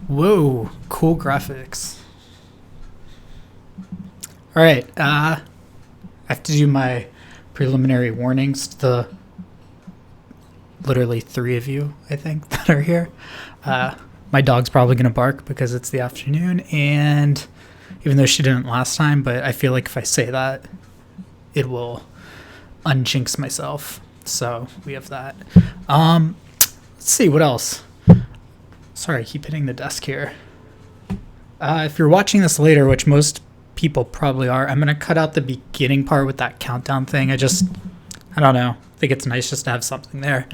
Whoa, cool graphics. All right, I have to do my preliminary warnings to the literally three of you, I think, that are here. My dog's probably going to bark because it's the afternoon, and even though she didn't last time, but I feel like if I say that, it will unjinx myself. So we have that. Let's see, what else? Sorry, I keep hitting the desk here. If you're watching this later, which most people probably are, I'm going to cut out the beginning part with that countdown thing. I don't know. I think it's nice just to have something there.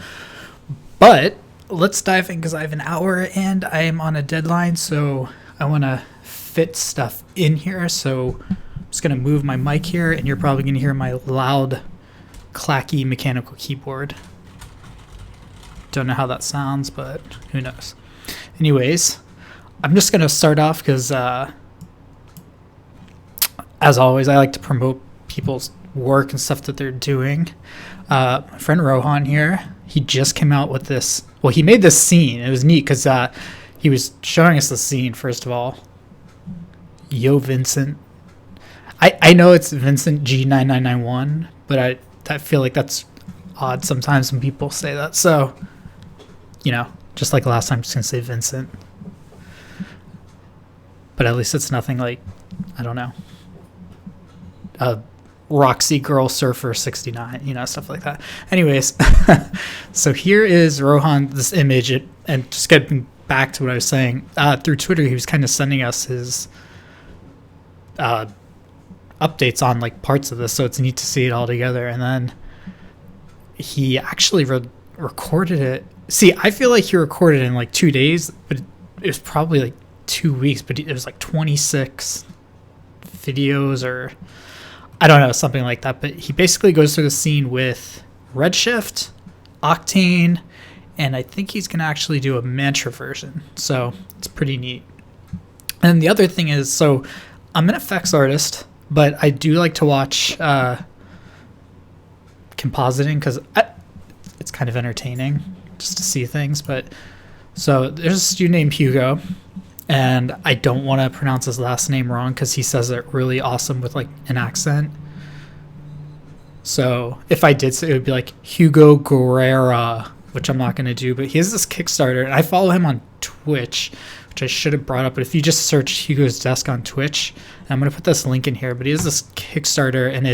But let's dive in because I have an hour and I am on a deadline, so I want to fit stuff in here. So I'm just going to move my mic here, and you're probably going to hear my loud, clacky mechanical keyboard. Don't know how that sounds, but who knows. Anyways, I'm just going to start off because, as always, I like to promote people's work and stuff that they're doing. My friend Rohan here, he just came out with this. Well, he made this scene. It was neat because he was showing us the scene, first of all. Yo, Vincent. I know it's Vincent G9991, but I feel like that's odd sometimes when people say that. So, just like last time, I'm just going to say Vincent. But at least it's nothing like, I don't know, Roxy Girl Surfer 69, stuff like that. Anyways, so here is Rohan, this image, and just getting back to what I was saying, through Twitter, he was kind of sending us his updates on like parts of this, so it's neat to see it all together. And then he actually recorded it. See, I feel like he recorded it in like 2 days, but it was probably like 2 weeks, but it was like 26 videos or I don't know, something like that. But he basically goes through the scene with Redshift, Octane, and I think he's going to actually do a Mantra version. So it's pretty neat. And the other thing is, so I'm an effects artist, but I do like to watch compositing because it's kind of entertaining just to see things. But so there's a student named Hugo, and I don't want to pronounce his last name wrong because he says it really awesome with like an accent. So if I did say, it would be like Hugo Guerrera, which I'm not going to do. But he has this Kickstarter, and I follow him on Twitch, which I should have brought up. But if you just search Hugo's Desk on Twitch, and I'm going to put this link in here. But he has this Kickstarter, and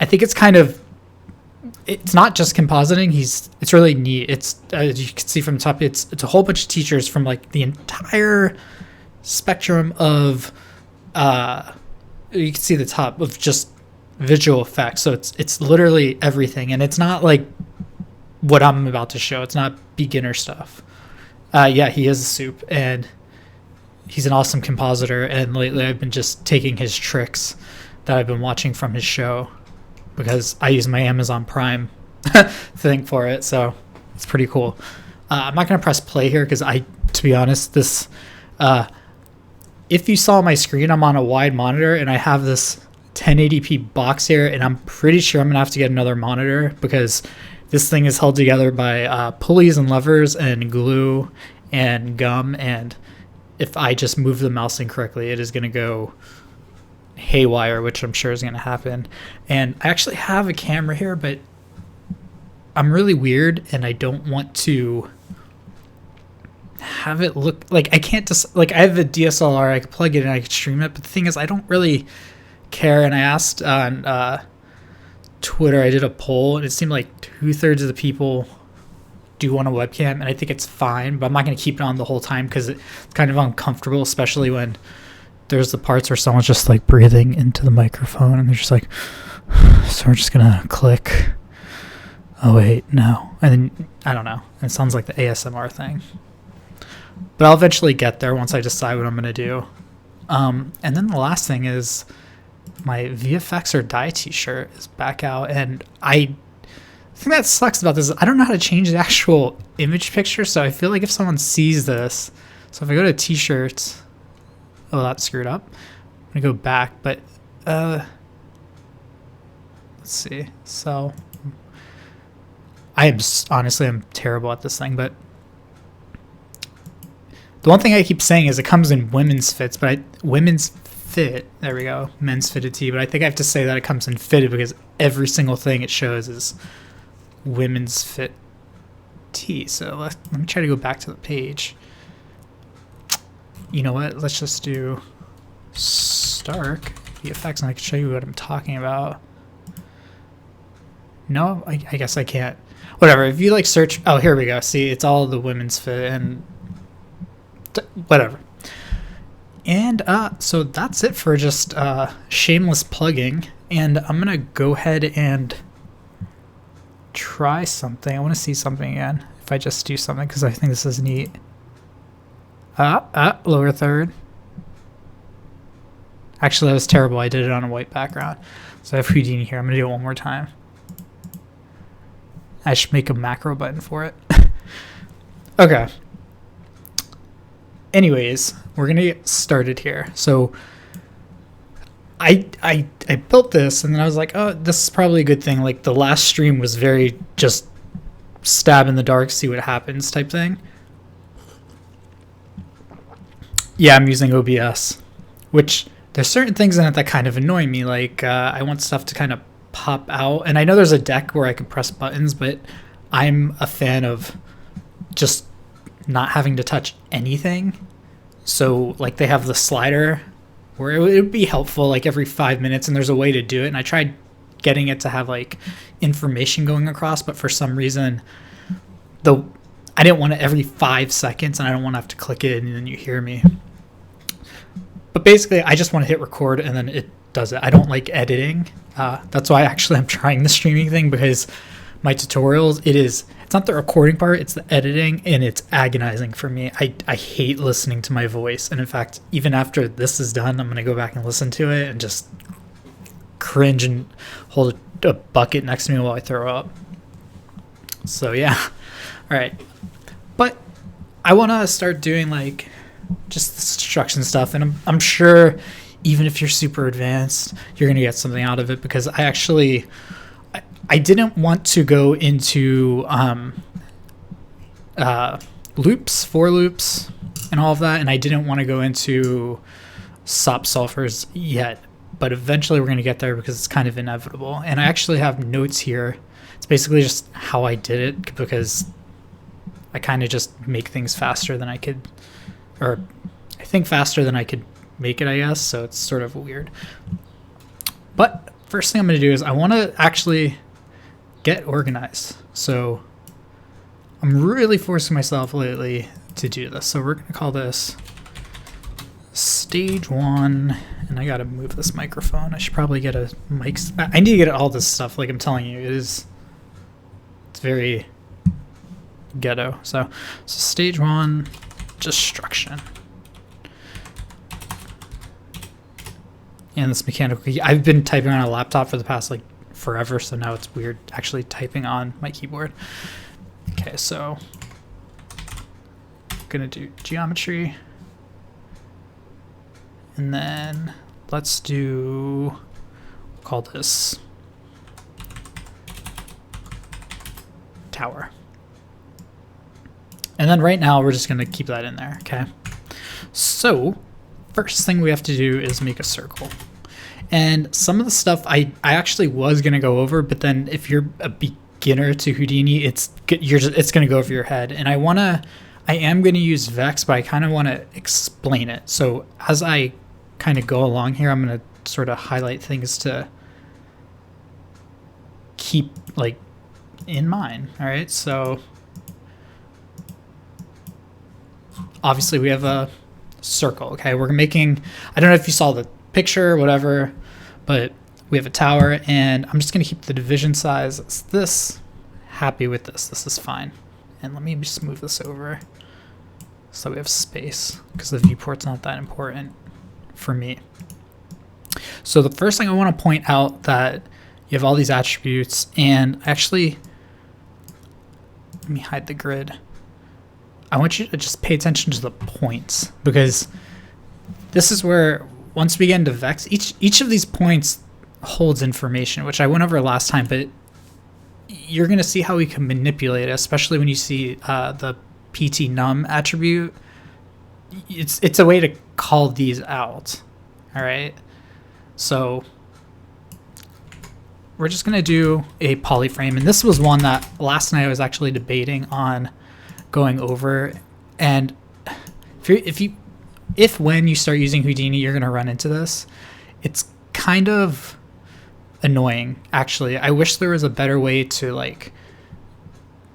I think it's not just compositing. It's really neat. It's as you can see from the top, it's a whole bunch of teachers from like the entire spectrum of you can see the top of just visual effects. So it's literally everything, and it's not like what I'm about to show. It's not beginner stuff. Yeah, he is a soup, and he's an awesome compositor. And lately, I've been just taking his tricks that I've been watching from his show, because I use my Amazon Prime thing for it, so it's pretty cool. I'm not going to press play here because to be honest, this, if you saw my screen, I'm on a wide monitor and I have this 1080p box here, and I'm pretty sure I'm going to have to get another monitor because this thing is held together by pulleys and levers and glue and gum, and if I just move the mouse incorrectly, it is going to go haywire, which I'm sure is going to happen. And I actually have a camera here, but I'm really weird and I don't want to have it look like I can't just like I have a DSLR, I could plug it in, I could stream it, but the thing is I don't really care. And I asked on Twitter, I did a poll, and it seemed like 2/3 of the people do want a webcam, and I think it's fine, but I'm not going to keep it on the whole time because it's kind of uncomfortable, especially when there's the parts where someone's just like breathing into the microphone and they're just like, so we're just gonna click. Oh wait, no. And then I don't know. It sounds like the ASMR thing. But I'll eventually get there once I decide what I'm gonna do. And then the last thing is my VFX or Die t-shirt is back out, and I think that sucks about this. I don't know how to change the actual image picture, so I feel like if someone sees this, so if I go to t-shirts, oh, that's screwed up. I'm gonna go back, but let's see. So I'm terrible at this thing, but The one thing I keep saying is it comes in women's fits, but women's fit, there we go, men's fitted tee, but I think I have to say that it comes in fitted because every single thing it shows is women's fit tee. So let me try to go back to the page. You know what? Let's just do Stark VFX and I can show you what I'm talking about. No, I guess I can't. Whatever. If you like search, oh, here we go. See, it's all the women's fit and whatever. And so that's it for just shameless plugging. And I'm gonna go ahead and try something. I want to see something again. If I just do something, because I think this is neat. Lower third. Actually, that was terrible. I did it on a white background. So I have Houdini here. I'm gonna do it one more time. I should make a macro button for it. Okay. Anyways, we're gonna get started here. So I built this and then I was like, oh, this is probably a good thing. Like the last stream was very just stab in the dark, see what happens type thing. Yeah, I'm using OBS, which there's certain things in it that kind of annoy me. Like I want stuff to kind of pop out, and I know there's a deck where I can press buttons, but I'm a fan of just not having to touch anything. So like they have the slider where it would be helpful like every 5 minutes, and there's a way to do it, and I tried getting it to have like information going across, but for some reason I didn't want it every 5 seconds, and I don't want to have to click it and then you hear me. But basically I just want to hit record and then it does it. I don't like editing. That's why actually I'm trying the streaming thing, because my tutorials, it's not the recording part, it's the editing, and it's agonizing for me. I hate listening to my voice, and in fact, even after this is done, I'm going to go back and listen to it and just cringe and hold a bucket next to me while I throw up. So yeah. All right. But I want to start doing like just the instruction stuff, and I'm sure even if you're super advanced, you're going to get something out of it, because I didn't want to go into loops, for loops, and all of that, and I didn't want to go into SOP solvers yet, but eventually we're going to get there because it's kind of inevitable. And I actually have notes here. It's basically just how I did it, because I kind of just make things faster than I could, or I think faster than I could make it, I guess, so it's sort of weird. But first thing I'm going to do is I want to actually get organized. So I'm really forcing myself lately to do this. So we're going to call this stage 1, and I got to move this microphone. I should probably get a mic. I need to get all this stuff, like I'm telling you, it's very ghetto. So stage 1, destruction. And this mechanical key, I've been typing on a laptop for the past like forever, so now it's weird actually typing on my keyboard. Okay, so I'm gonna do geometry, and then let's do, we'll call this tower. And then right now we're just gonna keep that in there, okay? So first thing we have to do is make a circle. And some of the stuff I actually was going to go over, but then if you're a beginner to Houdini, it's going to go over your head. And I am going to use Vex, but I kind of want to explain it. So as I kind of go along here, I'm going to sort of highlight things to keep like in mind. All right. So obviously we have a circle. Okay, we're making, I don't know if you saw the picture or whatever, but we have a tower, and I'm just going to keep the division size as this. Happy with this. This is fine. And let me just move this over so we have space, because the viewport's not that important for me. So the first thing I want to point out that you have all these attributes, and actually, let me hide the grid. I want you to just pay attention to the points, because this is where, once we get into Vex, each of these points holds information, which I went over last time, but you're going to see how we can manipulate it, especially when you see the PT num attribute. it's a way to call these out. All right. So we're just going to do a polyframe. And this was one that last night I was actually debating on going over. And if when you start using Houdini, you're going to run into this, it's kind of annoying, actually. I wish there was a better way to like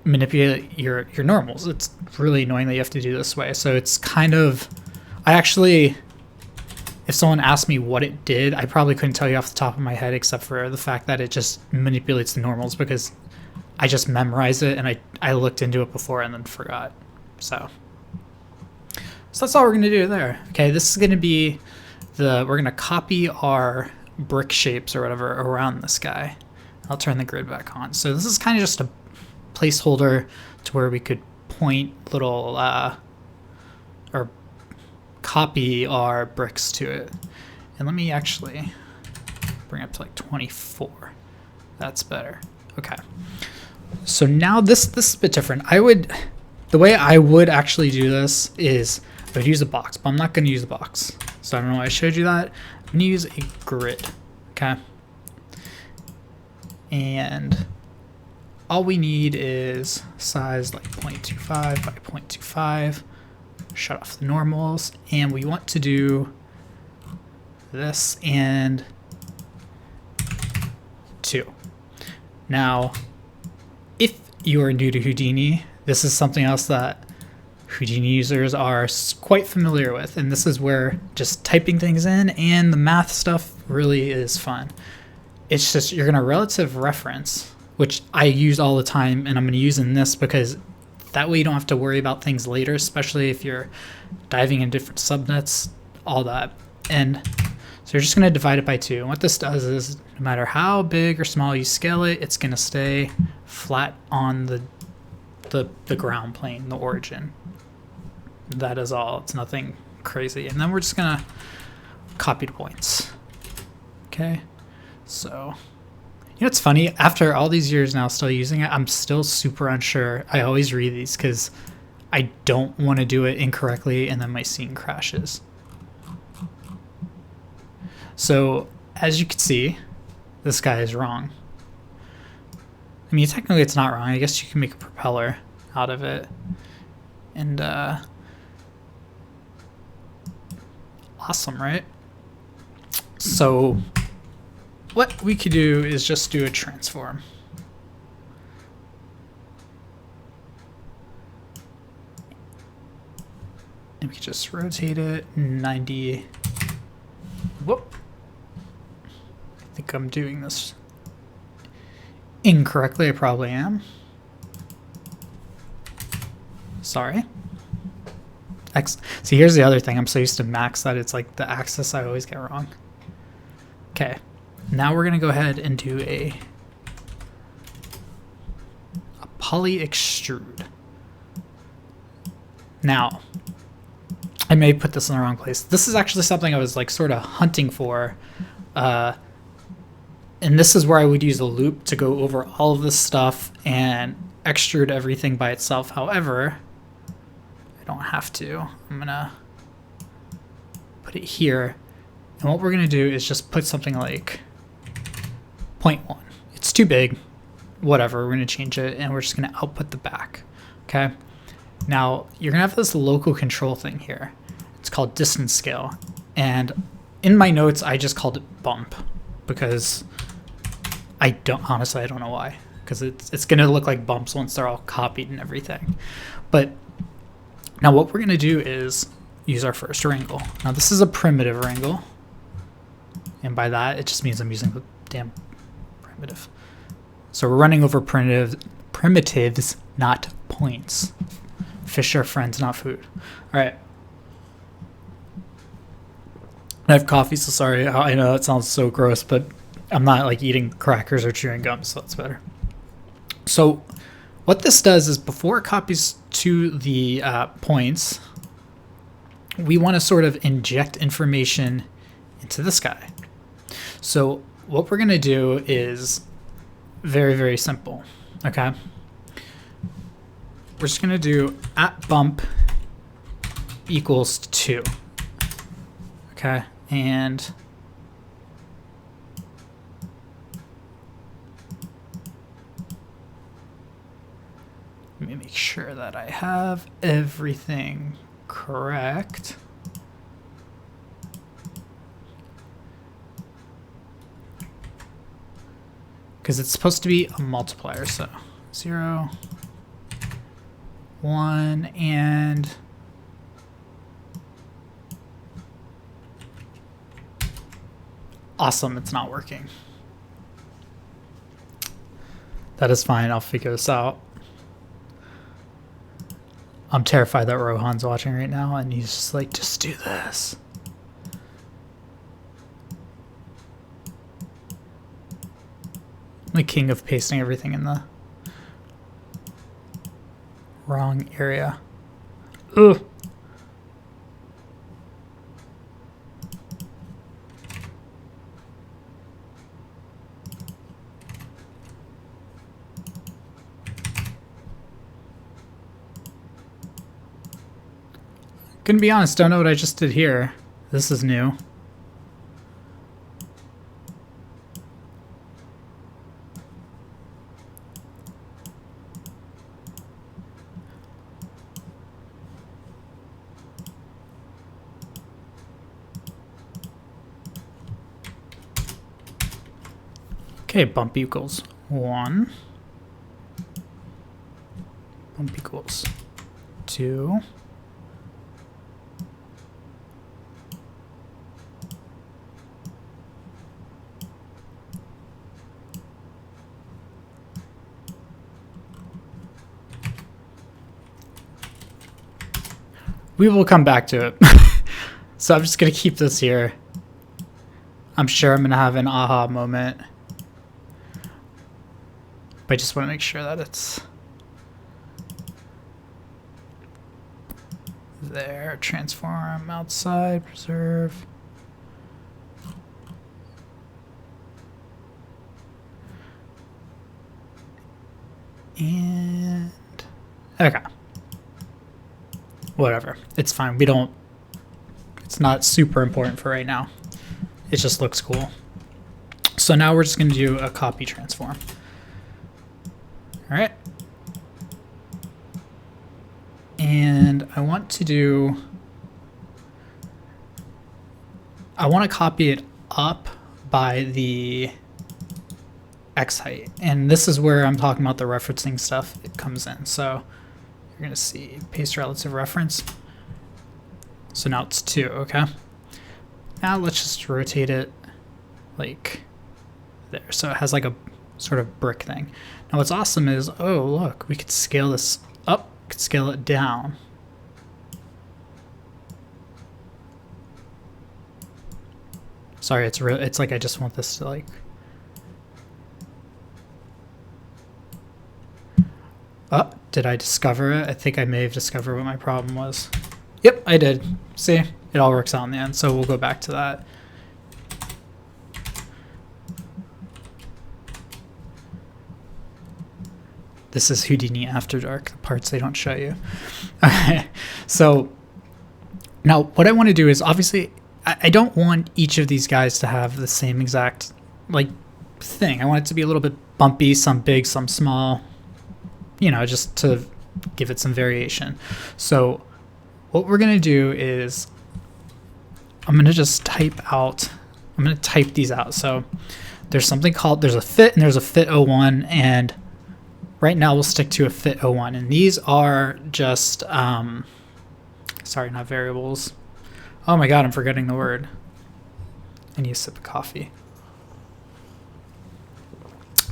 manipulate your normals. It's really annoying that you have to do this way. So it's kind of, if someone asked me what it did, I probably couldn't tell you off the top of my head, except for the fact that it just manipulates the normals, because I just memorized it and I looked into it before and then forgot. So that's all we're going to do there. Okay, this is going to be we're going to copy our brick shapes or whatever around this guy. I'll turn the grid back on. So this is kind of just a placeholder to where we could point little or copy our bricks to it. And let me actually bring up to like 24. That's better. Okay. So now this is a bit different. The way I would actually do this is I would use a box, but I'm not going to use a box. So I don't know why I showed you that. I'm going to use a grid. Okay. And all we need is size like 0.25 by 0.25. Shut off the normals. And we want to do this and 2. Now, if you are new to Houdini, this is something else that Houdini users are quite familiar with, and this is where just typing things in and the math stuff really is fun. It's just you're going to relative reference, which I use all the time, and I'm going to use in this because that way you don't have to worry about things later, especially if you're diving in different subnets, all that. And so you're just going to divide it by 2. And what this does is no matter how big or small you scale it, it's going to stay flat on the ground plane, the origin. That is all. It's nothing crazy. And then we're just going to copy the points. Okay. So, you know, it's funny. After all these years now still using it, I'm still super unsure. I always read these because I don't want to do it incorrectly and then my scene crashes. So, as you can see, this guy is wrong. I mean, technically it's not wrong. I guess you can make a propeller out of it. And, awesome, right? So what we could do is just do a transform. And we could just rotate it 90. Whoop. I think I'm doing this incorrectly. I probably am. Sorry. See, here's the other thing. I'm so used to max that it's like the axis I always get wrong. Okay. Now we're going to go ahead and do a poly extrude. Now, I may put this in the wrong place. This is actually something I was like sort of hunting for. And this is where I would use a loop to go over all of this stuff and extrude everything by itself. However, I don't have to. I'm going to put it here. And what we're going to do is just put something like 0.1. It's too big. Whatever. We're going to change it, and we're just going to output the back. Okay. Now, you're going to have this local control thing here. It's called distance scale. And in my notes, I just called it bump because honestly, I don't know why. Because it's going to look like bumps once they're all copied and everything. But now what we're going to do is use our first wrangle. Now, this is a primitive wrangle. And by that, it just means I'm using the damn primitive. So we're running over primitives, not points. Fish are friends, not food. All right. I have coffee, so sorry. I know it sounds so gross, but I'm not like eating crackers or chewing gum, so that's better. So what this does is before it copies to the points, we want to sort of inject information into this guy. So what we're going to do is very, very simple. Okay. We're just going to do @bump equals 2. Okay, and let me make sure that I have everything correct. Because it's supposed to be a multiplier, so 0, 1, and awesome, it's not working. That is fine, I'll figure this out. I'm terrified that Rohan's watching right now and he's just like, just do this. I'm the king of pasting everything in the wrong area. Ugh. Gonna be honest, don't know what I just did here. This is new. Okay, bump equals 1. Bump equals 2. We will come back to it. So I'm just going to keep this here. I'm sure I'm going to have an aha moment. But I just want to make sure that it's there. Transform outside, preserve. And okay. Whatever. It's fine. It's not super important for right now. It just looks cool. So now we're just going to do a copy transform. All right. And I want to copy it up by the X height. And this is where I'm talking about the referencing stuff. It comes in. So you're going to see paste relative reference. So now it's 2, okay? Now let's just rotate it like there. So it has like a sort of brick thing. Now what's awesome is, oh look, we could scale this up, we could scale it down. Sorry, it's like I just want this to like... Oh, did I discover it? I think I may have discovered what my problem was. Yep, I did. See, it all works out in the end, so we'll go back to that. This is Houdini After Dark, the parts they don't show you. Okay, so now what I want to do is, obviously, I don't want each of these guys to have the same exact like thing. I want it to be a little bit bumpy, some big, some small, you know, just to give it some variation. So what we're going to do is I'm going to just type these out. So there's something called, there's a fit and there's a fit 01, and right now we'll stick to a fit 01. And these are just, sorry, not variables. Oh my God, I'm forgetting the word. I need a sip of coffee.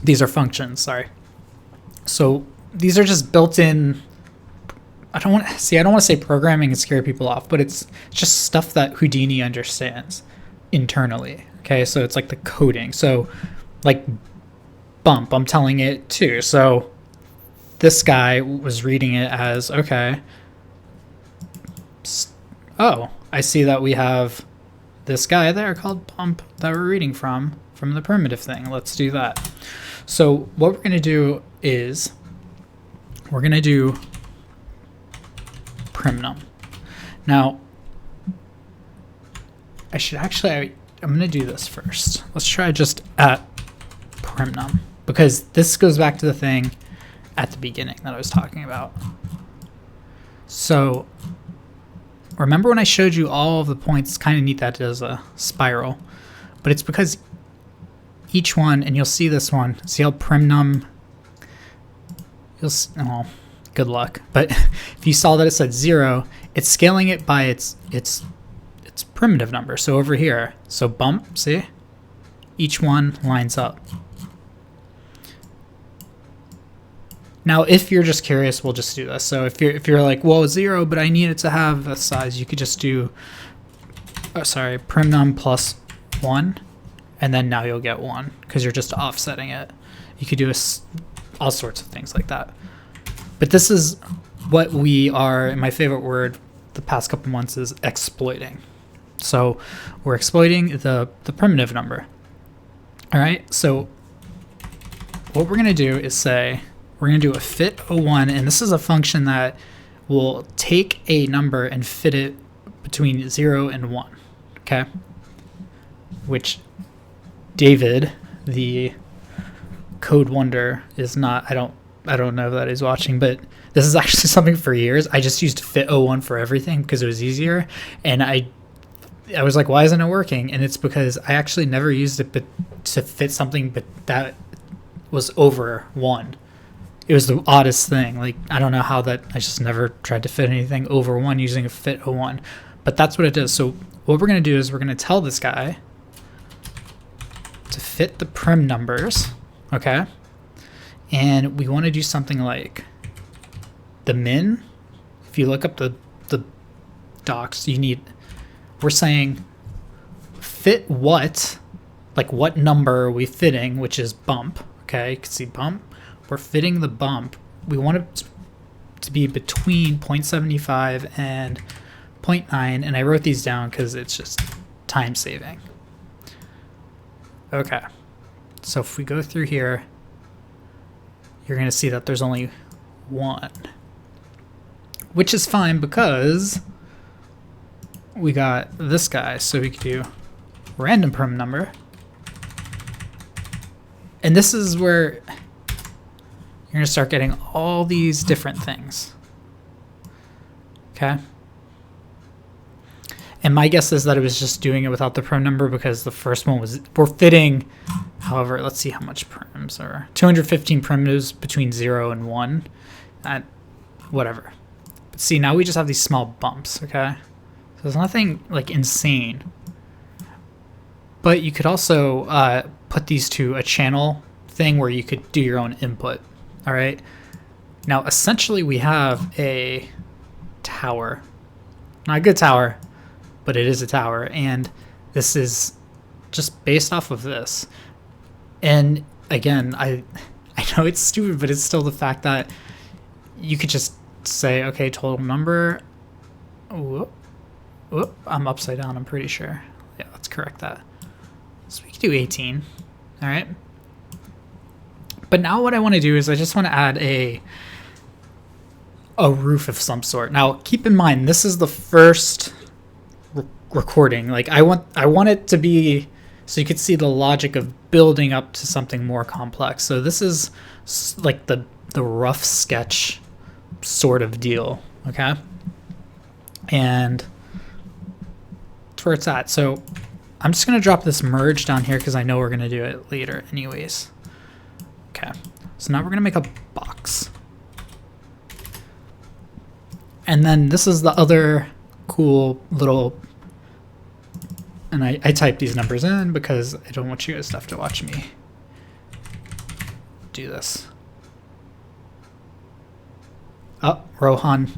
These are functions, sorry. So these are just built-in. I don't want to say programming and scare people off, but it's just stuff that Houdini understands internally. Okay, so it's like the coding. So like bump, I'm telling it too. So this guy was reading it as, okay, oh, I see that we have this guy there called bump that we're reading from the primitive thing. Let's do that. So what we're going to do is we're going to do primnum. Now, I should actually, I'm going to do this first. Let's try just at primnum, because this goes back to the thing at the beginning that I was talking about. So remember when I showed you all of the points? It's kind of neat that it does a spiral, but it's because each one, and you'll see this one, see how primnum, oh, good luck. But if you saw that it said 0, it's scaling it by its primitive number. So over here, so bump, see? Each one lines up. Now, if you're just curious, we'll just do this. So if you're like, well, 0, but I need it to have a size, you could just do, primnum plus 1, and then now you'll get 1 because you're just offsetting it. You could do all sorts of things like that. But this is what we are, and my favorite word the past couple months is exploiting. So we're exploiting the primitive number. All right, so what we're going to do is say, we're going to do a fit 01, and this is a function that will take a number and fit it between 0 and 1, okay? Which David, the code wonder, is not, I don't know that he's watching, but this is actually something for years. I just used fit 01 for everything because it was easier, and I was like, why isn't it working? And it's because I actually never used it to fit something but that was over 1. It was the oddest thing. Like, I don't know how that, I just never tried to fit anything over 1 using a fit 01. But that's what it does. So what we're going to do is we're going to tell this guy to fit the prim numbers, okay? And we want to do something like the min. If you look up the docs, we're saying fit what, like what number are we fitting, which is bump, okay? You can see bump. We're fitting the bump. We want it to be between 0.75 and 0.9, and I wrote these down because it's just time saving. Okay, so if we go through here, you're going to see that there's only 1, which is fine because we got this guy, so we could do random prim number. And this is where you're going to start getting all these different things. Okay? And my guess is that it was just doing it without the prim number because the first one was, we're fitting, however, let's see how much prims are. 215 primitives between 0 and 1. Whatever. But see, now we just have these small bumps, okay? So there's nothing like insane. But you could also put these to a channel thing where you could do your own input. All right. Now, essentially, we have a tower. Not a good tower, but it is a tower. And this is just based off of this. And again, I know it's stupid, but it's still the fact that you could just say, okay, total number. Whoop, I'm upside down, I'm pretty sure. Yeah, let's correct that. So we could do 18. All right. But now what I want to do is I just want to add a roof of some sort. Now, keep in mind, this is the first recording. Like, I want it to be so you could see the logic of building up to something more complex. So this is like the rough sketch sort of deal, okay? And that's where it's at. So I'm just going to drop this merge down here because I know we're going to do it later anyways. Okay, so now we're going to make a box. And then this is the other cool little, and I type these numbers in because I don't want you guys to have to watch me do this. Oh, Rohan,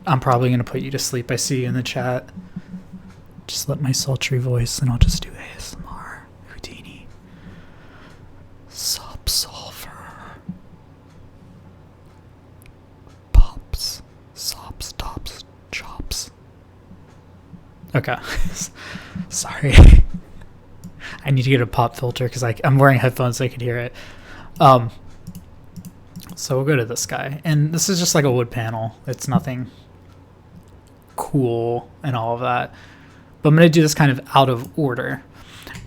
I'm probably going to put you to sleep. I see you in the chat. Just let my sultry voice and I'll just do ASMR. Houdini. Subsulfur. Pops. Sops. Tops. Chops. Okay. Sorry. I need to get a pop filter because I'm wearing headphones so I could hear it. So we'll go to this guy. And this is just like a wood panel. It's nothing cool and all of that. But I'm going to do this kind of out of order.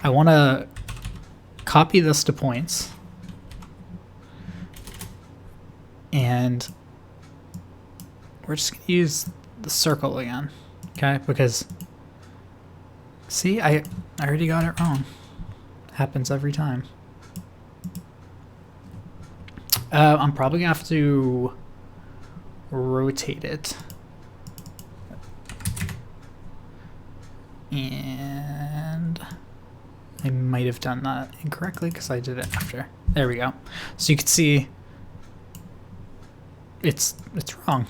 I want to copy this to points. And we're just going to use the circle again. Okay? Because, see, I already got it wrong. Happens every time. I'm probably going to have to rotate it. And I might have done that incorrectly because I did it after. There we go. So you can see it's wrong,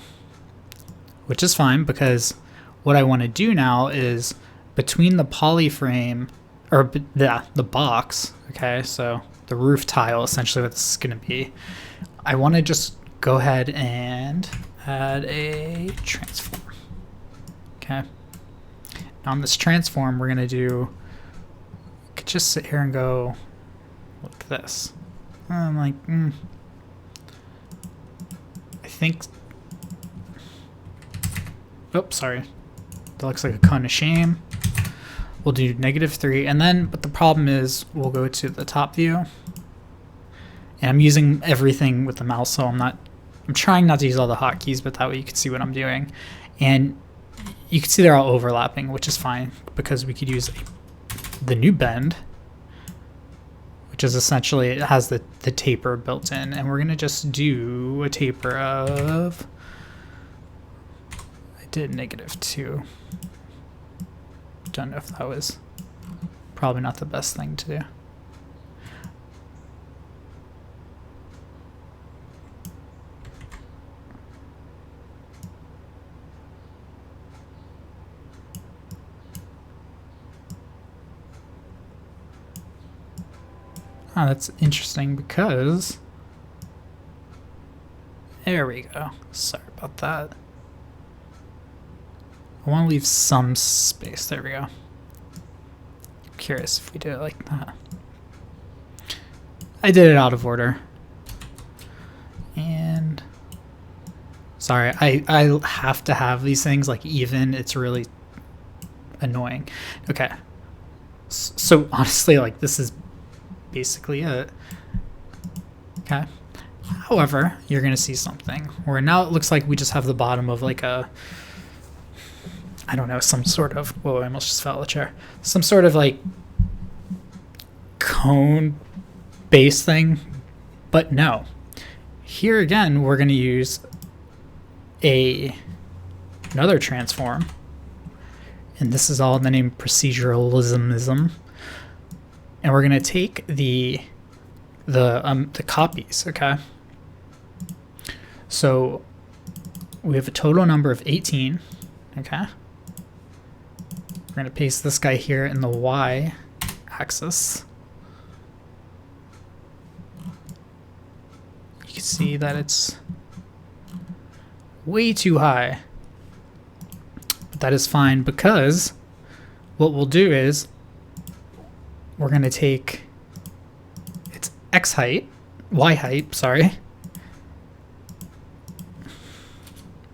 which is fine, because what I want to do now is between the polyframe, or the box, okay, so the roof tile, essentially what this is going to be, I want to just go ahead and add a transform. Okay. Now on this transform, we're going to do, I could just sit here and go like this. I'm like, I think, oops, sorry. That looks like a cone of shame. We'll do -3, and then, but the problem is we'll go to the top view, and I'm using everything with the mouse, so I'm trying not to use all the hotkeys, but that way you can see what I'm doing. And you can see they're all overlapping, which is fine, because we could use the new bend, which is essentially, it has the taper built in, and we're gonna just do a taper of, I did -2. Don't know if that was probably not the best thing to do. Oh, that's interesting, because there we go. Sorry about that. I want to leave some space. There we go. I'm curious if we do it like that. I did it out of order. And sorry, I have to have these things like even. It's really annoying. Okay. So honestly, like, this is basically it. Okay. However, you're going to see something where now it looks like we just have the bottom of like a, I don't know, some sort of, whoa, I almost just fell out of the chair. Some sort of like cone base thing, but no. Here again, we're going to use another transform, and this is all in the name proceduralism. And we're going to take the copies, okay? So we have a total number of 18, okay? We're going to paste this guy here in the Y axis. You can see that it's way too high. But that is fine, because what we'll do is we're going to take its X height, Y height, sorry.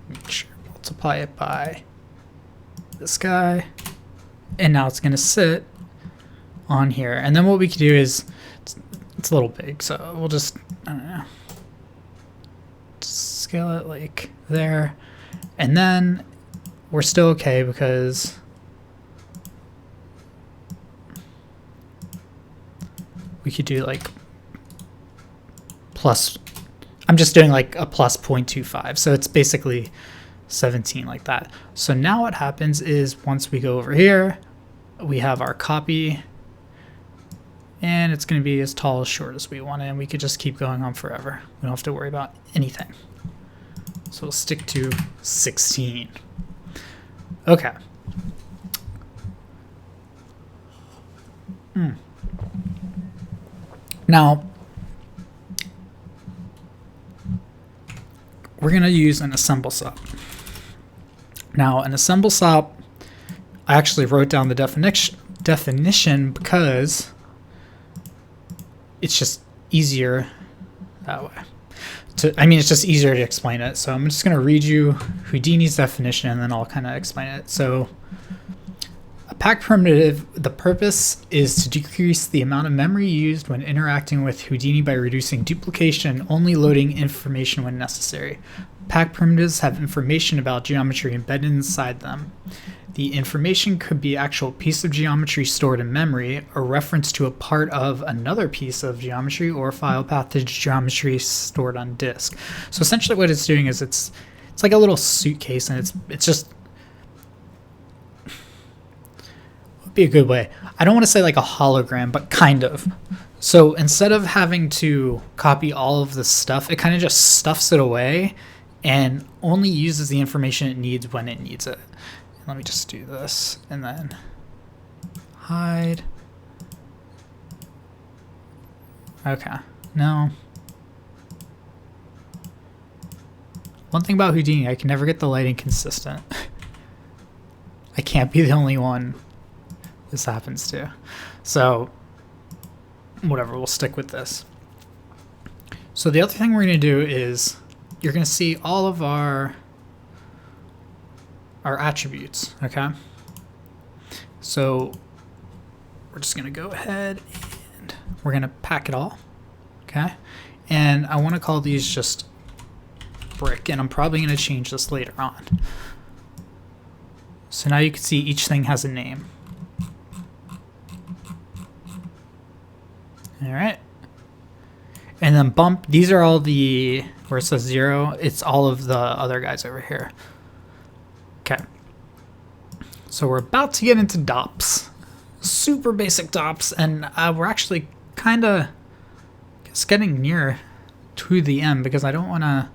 Make sure multiply it by this guy. And now it's going to sit on here. And then what we can do is, it's a little big, so we'll just, I don't know, scale it like there. And then we're still okay, because we could do like plus, I'm just doing like a plus 0.25. So it's basically 17 like that. So now what happens is once we go over here, we have our copy, and it's going to be as tall as short as we want it, and we could just keep going on forever. We don't have to worry about anything. So we'll stick to 16. Okay. Now, we're going to use an assemble sop. Now, an assemble sop, I actually wrote down the definition because it's just easier that way. I mean, it's just easier to explain it. So I'm just going to read you Houdini's definition, and then I'll kind of explain it. So a packed primitive, the purpose is to decrease the amount of memory used when interacting with Houdini by reducing duplication and only loading information when necessary. Packed primitives have information about geometry embedded inside them. The information could be an actual piece of geometry stored in memory, a reference to a part of another piece of geometry, or a file path to geometry stored on disk. So essentially what it's doing is it's like a little suitcase, and it's just would be a good way. I don't want to say like a hologram, but kind of. So instead of having to copy all of this stuff, it kind of just stuffs it away and only uses the information it needs when it needs it. Let me just do this and then hide. Okay, no. One thing about Houdini, I can never get the lighting consistent. I can't be the only one this happens to. So, whatever, we'll stick with this. So the other thing we're going to do is you're going to see all of our attributes, okay? So we're just gonna go ahead and we're gonna pack it all, okay? And I wanna call these just brick, and I'm probably gonna change this later on. So now you can see each thing has a name. All right. And then bump, these are all the, where it says 0, it's all of the other guys over here. Okay, so we're about to get into DOPs, super basic DOPs, and we're actually kind of getting near to the end because I don't want to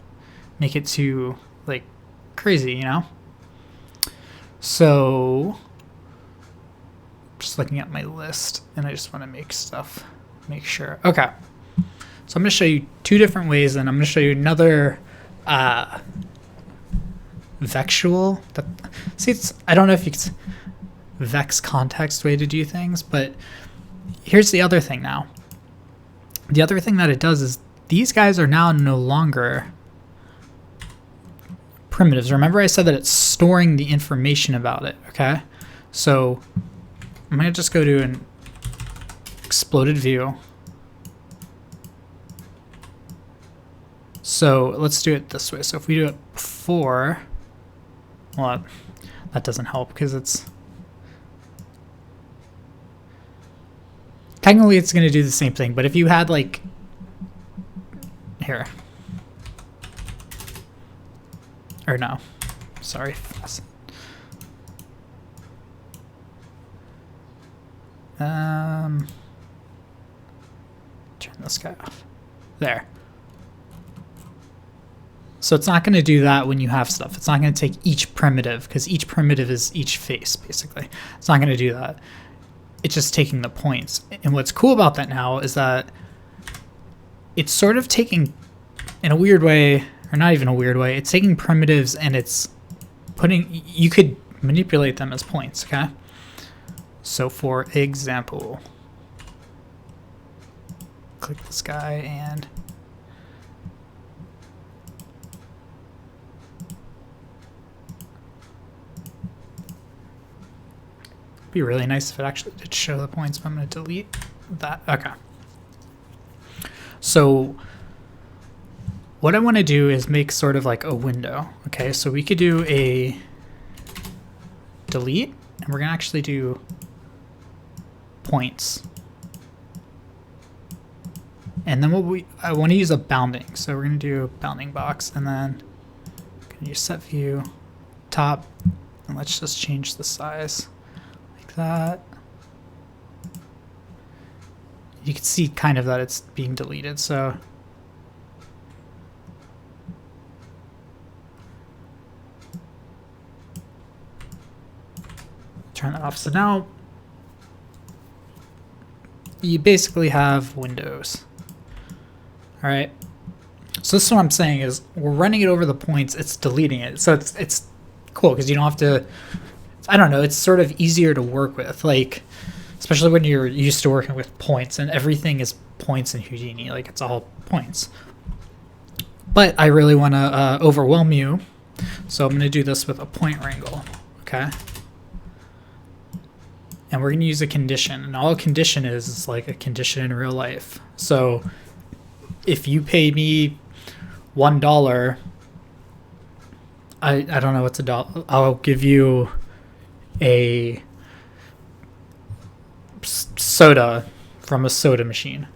make it too like crazy, you know. So just looking at my list, and I just want to make sure. Okay, so I'm going to show you two different ways, and I'm going to show you another vexual. I don't know if it's vex context way to do things, but here's the other thing now. The other thing that it does is these guys are now no longer primitives. Remember I said that it's storing the information about it, okay? So I'm going to just go to an exploded view. So let's do it this way. So if we do it before, well, that doesn't help because it's technically it's going to do the same thing. But if you had like here, or no, sorry, turn this guy off. There. So it's not going to do that when you have stuff. It's not going to take each primitive, because each primitive is each face, basically. It's not going to do that. It's just taking the points. And what's cool about that now is that it's sort of taking, in a weird way, or not even a weird way, it's taking primitives and it's putting, you could manipulate them as points, okay? So for example, click this guy and be really nice if it actually did show the points, but I'm going to delete that. Okay. So what I want to do is make sort of like a window. Okay, so we could do a delete, and we're going to actually do points. And then I want to use a bounding. So we're going to do a bounding box, and then I'm going to use set view, top, and let's just change the size. That you can see kind of that it's being deleted, so turn that off. So now you basically have windows. All right, so this is what I'm saying is we're running it over the points, it's deleting it, so it's cool because you don't have to, I don't know, it's sort of easier to work with, like, especially when you're used to working with points and everything is points in Houdini, like it's all points. But I really want to overwhelm you, so I'm going to do this with a point wrangle, okay? And we're going to use a condition, and all a condition is like a condition in real life. So if you pay me $1, I don't know what's a dollar. I'll give you a soda from a soda machine.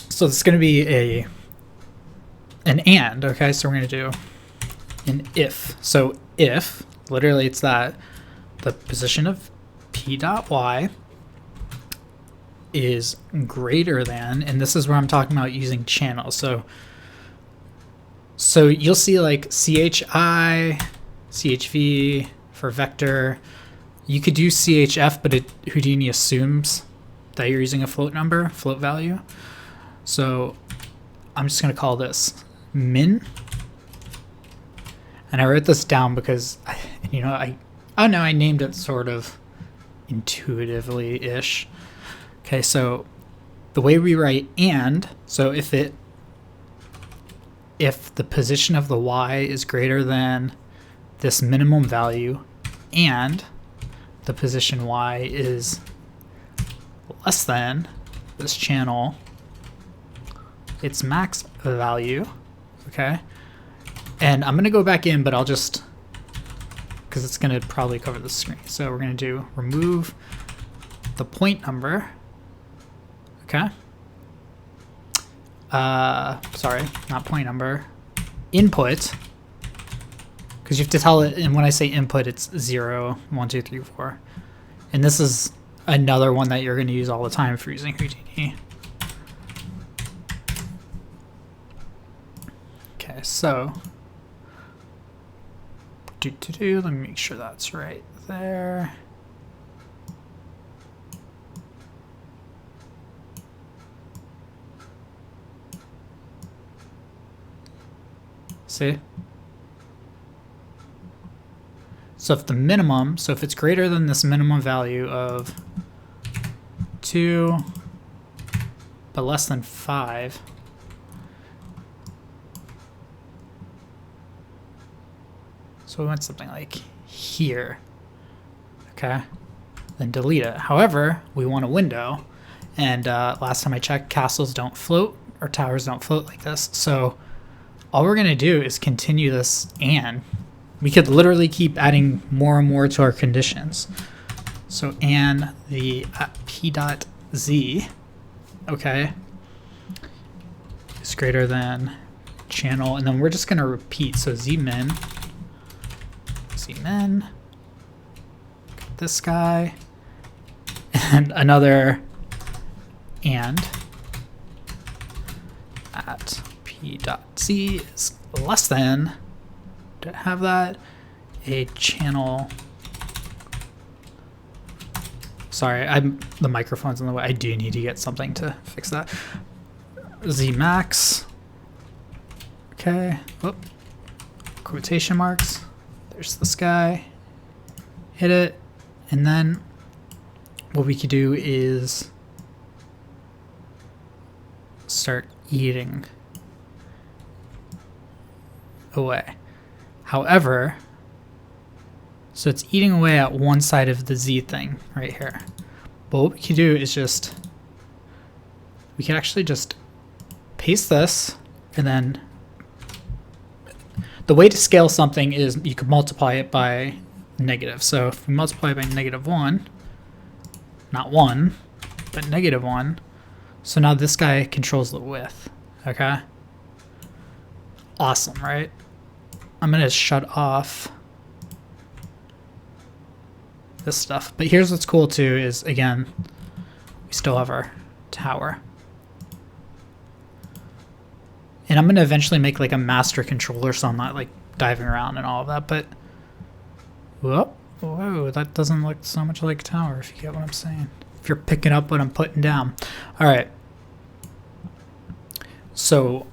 So it's going to be an and, okay? So we're going to do an if. So if, literally it's that the position of p dot y is greater than, and this is where I'm talking about using channels. So you'll see like CHI, CHV for vector. You could do CHF, but Houdini assumes that you're using a float number, float value. So I'm just going to call this min. And I wrote this down because, I named it sort of intuitively-ish. Okay, so the way we write and, so if the position of the y is greater than this minimum value and the position y is less than this channel, its max value, okay? And I'm going to go back in, but I'll just, because it's going to probably cover the screen. So we're going to do remove the point number, okay? Sorry, not point number, input, because you have to tell it, and when I say input, it's 0, 1, 2, 3, 4. And this is another one that you're going to use all the time for using Houdini. Okay, so let me make sure that's right there. See? So if the minimum, so if it's greater than this minimum value of 2, but less than 5, so we want something like here, okay? Then delete it. However, we want a window, and last time I checked, castles don't float, or towers don't float like this, so all we're going to do is continue this, and we could literally keep adding more and more to our conditions. So and the p dot z, okay, is greater than channel, and then we're just going to repeat. So z min, this guy, and another and at p dot z is less than, to have that, a channel. Sorry, the microphone's in the way. I do need to get something to fix that. Z max. Okay. Whoop. Quotation marks. There's this guy. Hit it. And then what we could do is start eating away. However, so it's eating away at one side of the Z thing right here. But what we can do is we can actually just paste this, and then the way to scale something is you could multiply it by negative. So if we multiply by -1, not 1, but -1, so now this guy controls the width, okay? Awesome, right? I'm gonna shut off this stuff. But here's what's cool too is, again, we still have our tower. And I'm gonna eventually make like a master controller so I'm not like diving around and all of that, but whoa, that doesn't look so much like a tower, if you get what I'm saying. If you're picking up what I'm putting down. All right. So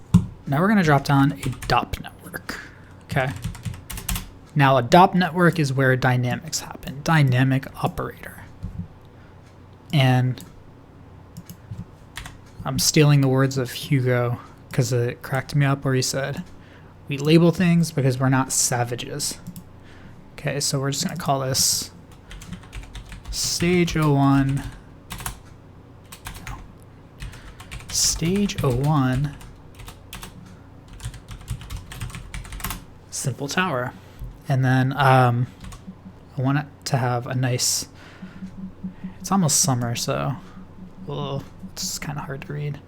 now we're gonna drop down a DOP network. Okay. Now a DOP network is where dynamics happen, dynamic operator. And I'm stealing the words of Hugo because it cracked me up where he said, we label things because we're not savages. Okay, so we're just going to call this Stage 01. Stage 01 Simple Tower. And then I want it to have a nice, it's almost summer, so it's kind of hard to read.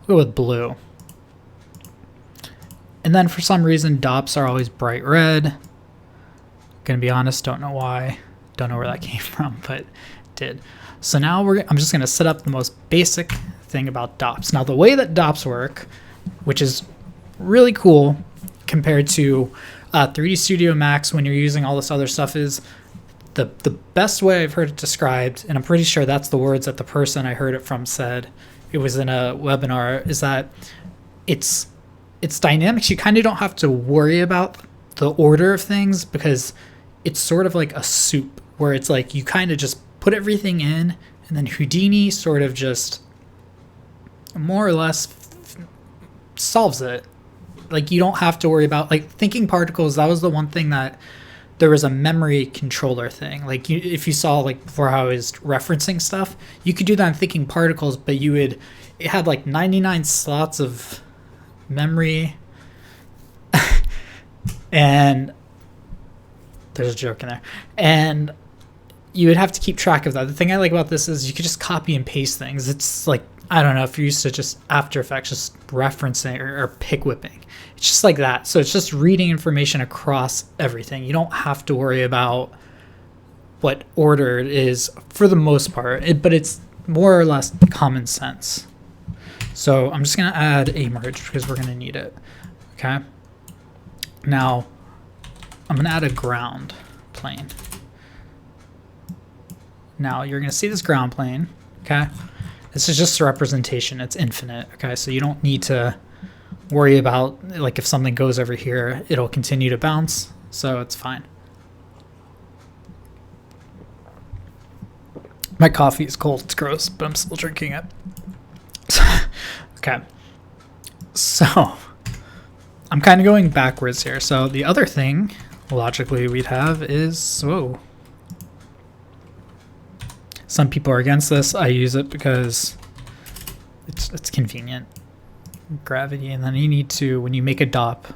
We'll go with blue. And then for some reason, dops are always bright red. Gonna be honest, don't know why. Don't know where that came from, but it did. So now I'm just gonna set up the most basic thing about dops. Now the way that dops work, which is really cool compared to 3D Studio Max when you're using all this other stuff, is the best way I've heard it described, and I'm pretty sure that's the words that the person I heard it from said, it was in a webinar, is that it's dynamics. You kind of don't have to worry about the order of things because it's sort of like a soup where it's like you kind of just put everything in and then Houdini sort of just more or less solves it. Like you don't have to worry about like thinking particles. That was the one thing that there was a memory controller thing. Like if you saw like before how I was referencing stuff, you could do that in thinking particles, but it had like 99 slots of memory and there's a joke in there, and you would have to keep track of that. The thing I like about this is you could just copy and paste things. It's like, I don't know if you're used to just After Effects, just referencing or pick whipping. It's just like that. So it's just reading information across everything. You don't have to worry about what order it is for the most part, but it's more or less common sense. So I'm just going to add a merge because we're going to need it. Okay. Now I'm going to add a ground plane. Now you're going to see this ground plane. Okay. This is just a representation. It's infinite. Okay. So you don't need to worry about like if something goes over here, it'll continue to bounce. So it's fine. My coffee is cold. It's gross, but I'm still drinking it. Okay. So I'm kind of going backwards here. So the other thing logically we'd have is, whoa. Some people are against this. I use it because it's convenient. Gravity, and then you need to, when you make a dop,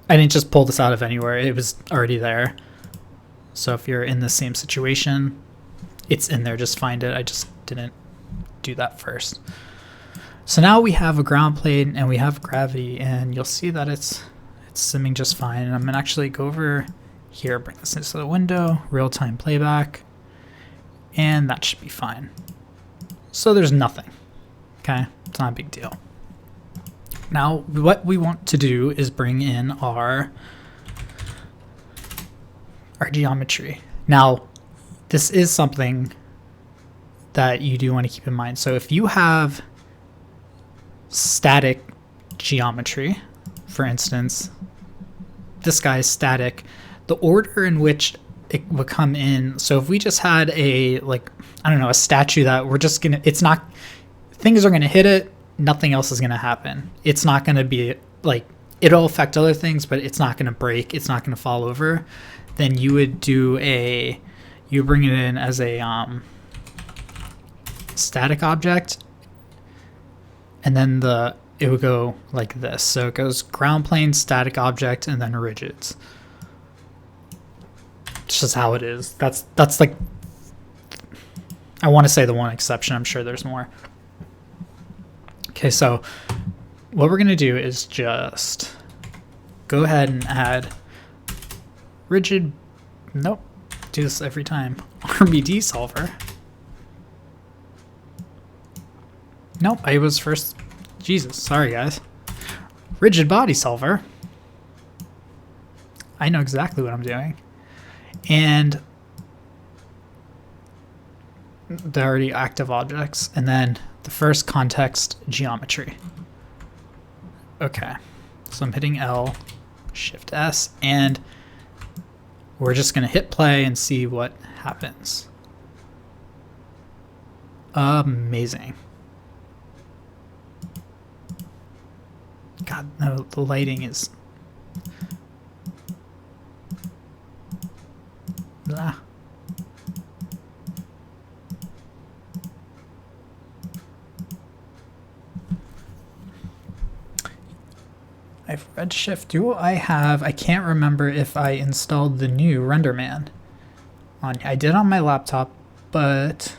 I didn't just pull this out of anywhere. It was already there. So if you're in the same situation, it's in there. Just find it. I just didn't do that first. So now we have a ground plane and we have gravity, and you'll see that it's simming just fine. And I'm gonna actually go over here, bring this into the window, real-time playback, and that should be fine. So there's nothing. Okay, it's not a big deal. Now what we want to do is bring in our geometry. Now this is something that you do want to keep in mind. So if you have static geometry, for instance, this guy's static, the order in which it would come in. So if we just had a, like, I don't know, a statue that we're just gonna, it's not, things are gonna hit it, nothing else is gonna happen. It's not gonna be like, it'll affect other things, but it's not gonna break, it's not gonna fall over. Then you would do you bring it in as a static object, and then it would go like this. So it goes ground plane, static object, and then rigids. It's just how it is. That's like, I want to say the one exception. I'm sure there's more. Okay, so what we're gonna do is just go ahead and add rigid. Nope. Do this every time. RBD solver. Nope, I was first. Jesus, sorry guys. Rigid body solver. I know exactly what I'm doing. And the already active objects, and then the first context geometry. Okay, so I'm hitting L, Shift S, and we're just gonna hit play and see what happens. Amazing. God, no, the lighting is... Blah. I have Redshift. Do I have... I can't remember if I installed the new RenderMan. I did on my laptop, but...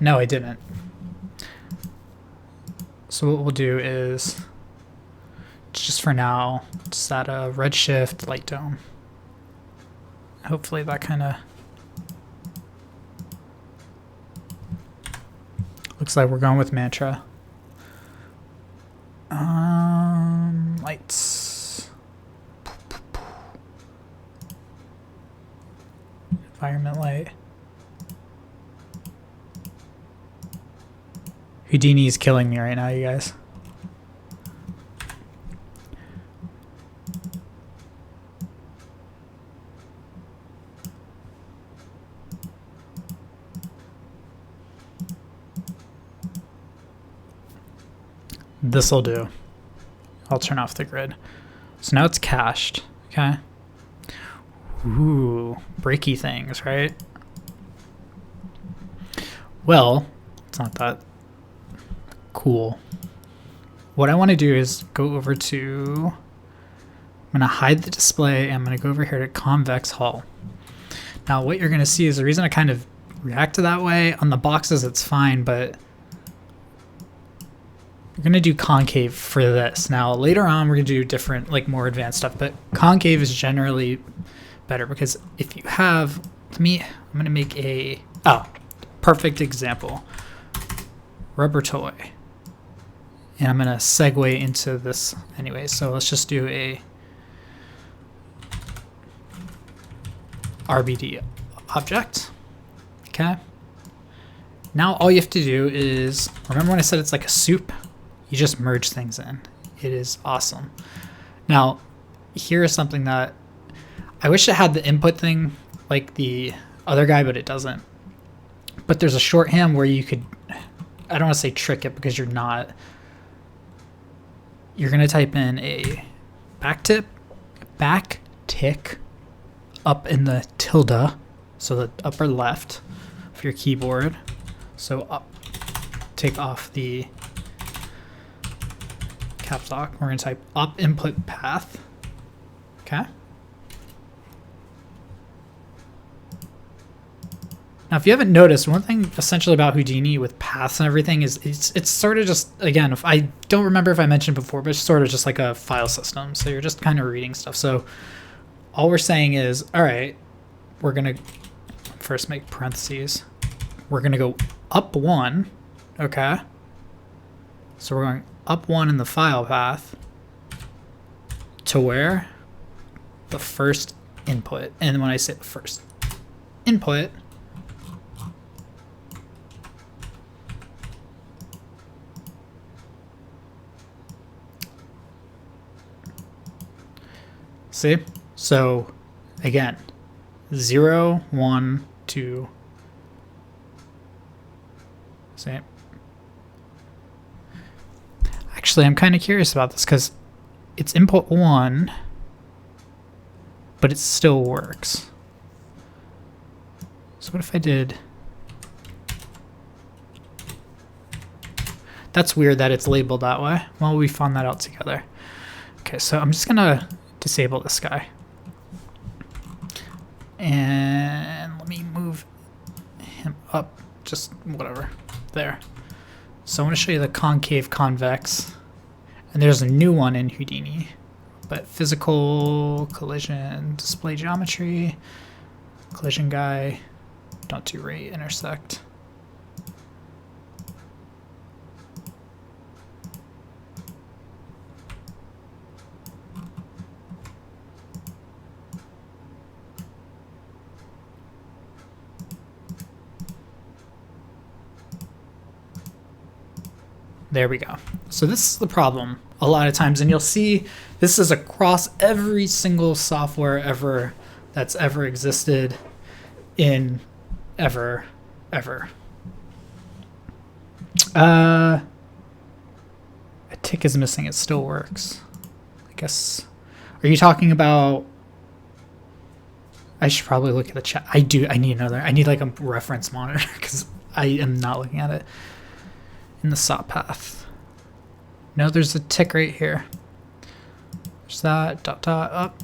no, I didn't. So what we'll do is, just for now, just add a Redshift light dome. Hopefully that kind of looks like we're going with Mantra. Lights. Environment light. Houdini is killing me right now, you guys. This'll do. I'll turn off the grid. So now it's cached, okay? Ooh, breaky things, right? Well, it's not that cool. What I want to do is go over to... I'm going to hide the display, and I'm going to go over here to Convex Hull. Now, what you're going to see is the reason I kind of react to that way, on the boxes it's fine, but we're going to do concave for this. Now, later on, we're going to do different, like more advanced stuff, but concave is generally better because if you have, I'm going to make a, perfect example. Rubber toy. And I'm going to segue into this anyway. So let's just do a RBD object. Okay. Now all you have to do is, remember when I said it's like a soup? You just merge things in. It is awesome. Now, here is something that I wish it had the input thing like the other guy, but it doesn't. But there's a shorthand where you could, I don't want to say trick it because you're not. You're going to type in a back tick up in the tilde, so the upper left of your keyboard. So up, take off the caps lock. We're going to type up input path. Okay. Now, if you haven't noticed, one thing essentially about Houdini with paths and everything is it's sort of just, again, if I don't remember if I mentioned before, but it's sort of just like a file system. So you're just kind of reading stuff. So all we're saying is, all right, we're going to first make parentheses. We're going to go up one. Okay. So we're going up one in the file path to where? The first input. And when I say the first input, see? So again, 0, 1, 2. See? Actually, I'm kind of curious about this because it's input 1, but it still works. So what if I did... That's weird that it's labeled that way. Well, we found that out together. Okay, so I'm just going to disable this guy. And let me move him up, just whatever, there. So I want to show you the concave convex. And there's a new one in Houdini. But physical, collision, display geometry, collision guy, don't do rate, intersect. There we go. So this is the problem a lot of times, and you'll see this is across every single software ever that's ever existed in ever. A tick is missing. It still works. I guess. Are you talking about? I should probably look at the chat. I do. I need another. I need like a reference monitor because I am not looking at it in the SOP path. No, there's a tick right here. There's that dot dot up.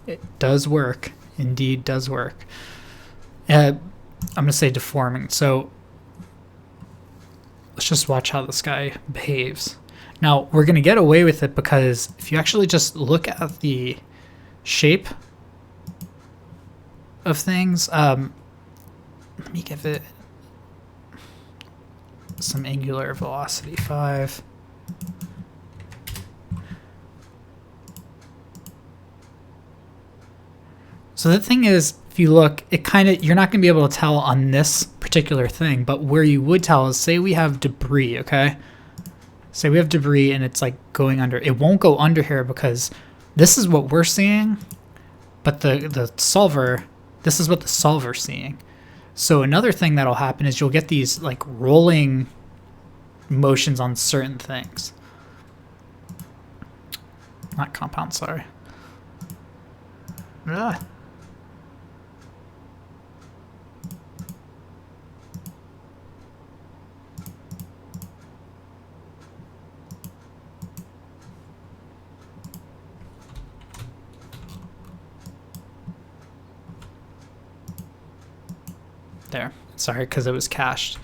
It does work. Indeed, does work. I'm gonna say deforming. So let's just watch how this guy behaves. Now we're gonna get away with it because if you actually just look at the shape of things, let me give it some angular velocity 5. So the thing is, if you look, it kind of, you're not going to be able to tell on this particular thing, but where you would tell is, say we have debris, okay? Say we have debris and it's like going under. It won't go under here because this is what we're seeing, but the solver, this is what the solver's seeing. So another thing that'll happen is you'll get these like rolling motions on certain things. Not compound, sorry. Ugh. There, sorry, because it was cached.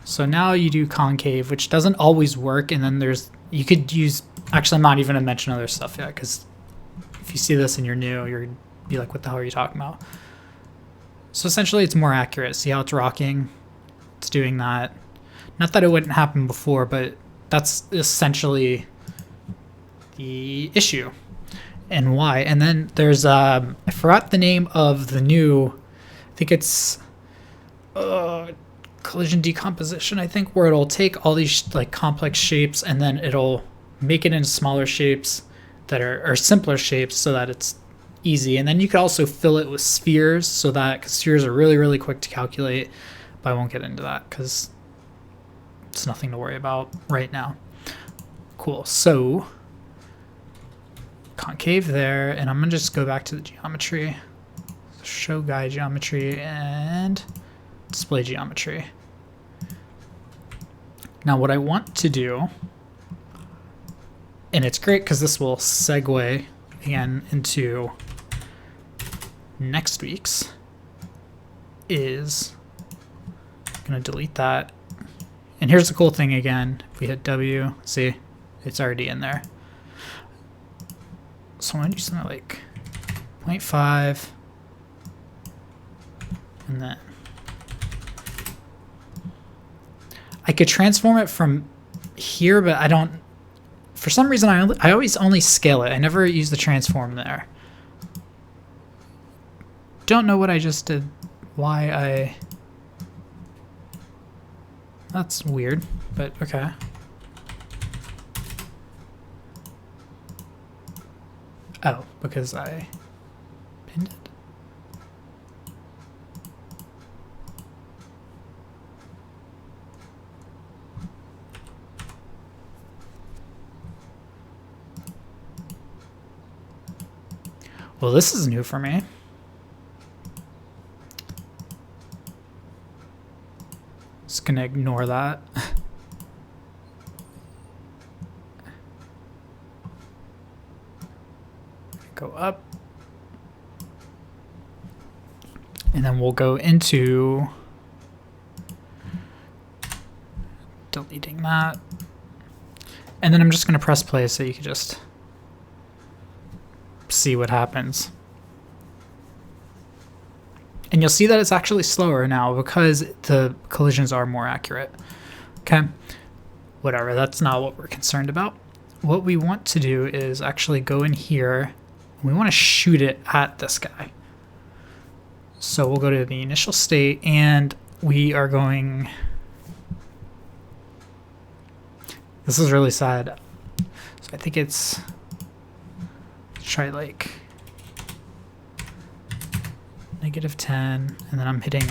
So now you do concave, which doesn't always work, and then there's, you could use, actually I'm not even gonna mention other stuff yet, because if you see this and you're new, you're be like, what the hell are you talking about? So essentially it's more accurate. See how it's rocking? It's doing that. Not that it wouldn't happen before, but that's essentially the issue and why. And then there's, I forgot the name of the new, I think it's collision decomposition, I think, where it'll take all these like complex shapes and then it'll make it into smaller shapes that are simpler shapes so that it's easy. And then you could also fill it with spheres so that, because spheres are really, really quick to calculate, but I won't get into that because it's nothing to worry about right now. Cool. So concave there, and I'm gonna just go back to the geometry. Show guide geometry and display geometry. Now what I want to do, and it's great because this will segue again into next week's, is I'm gonna delete that. And here's the cool thing again, if we hit W, see, it's already in there. So I'm gonna do something like 0.5. And then I could transform it from here, but I don't, for some reason I always only scale it. I never use the transform there. Don't know what I just did, why that's weird, but okay. Oh, because I pinned it. Well, this is new for me. Just gonna ignore that. Go up. And then we'll go into deleting that. And then I'm just gonna press play so you can just see what happens. And you'll see that it's actually slower now because the collisions are more accurate. Okay, whatever, that's not what we're concerned about. What we want to do is actually go in here. We want to shoot it at this guy. So we'll go to the initial state and we are going, this is really sad. So I think it's, try like -10, and then I'm hitting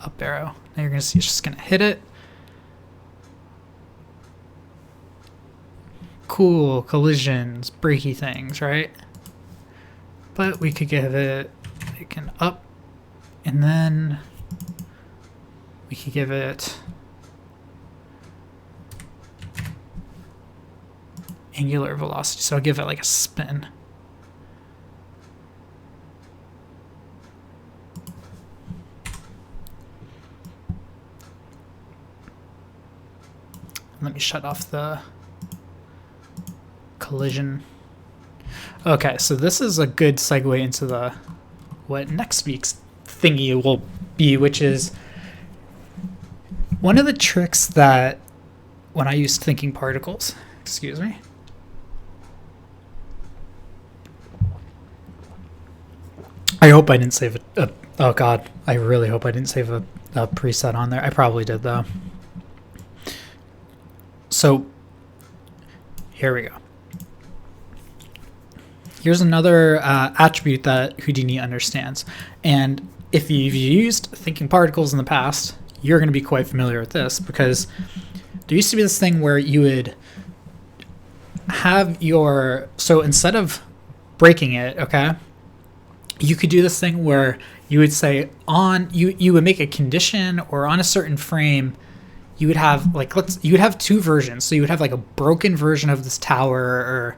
up arrow. Now you're going to see it's just going to hit it. Cool, collisions, breaky things, right? But we could give it an up, and then we could give it angular velocity. So I'll give it like a spin. Let me shut off the collision. Okay, so this is a good segue into the what next week's thingy will be, which is one of the tricks that when I used thinking particles, excuse me. I hope I didn't save a oh god, I really hope I didn't save a preset on there. I probably did though. So here we go. Here's another attribute that Houdini understands. And if you've used thinking particles in the past, you're going to be quite familiar with this, because there used to be this thing where you would have your, so instead of breaking it, okay, you could do this thing where you would say on, you would make a condition, or on a certain frame, you would have like, you would have two versions. So you would have like a broken version of this tower, or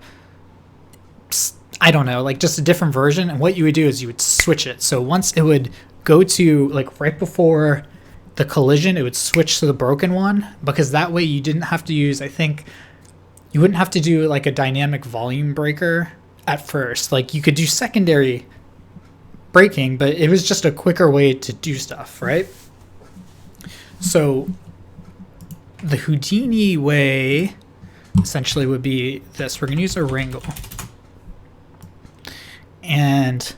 I don't know, like just a different version. And what you would do is you would switch it. So once it would go to like right before the collision, it would switch to the broken one, because that way you didn't have to use, I think you wouldn't have to do like a dynamic volume breaker at first. Like you could do secondary braking, but it was just a quicker way to do stuff, right? So the Houdini way essentially would be this. We're going to use a wrangle. And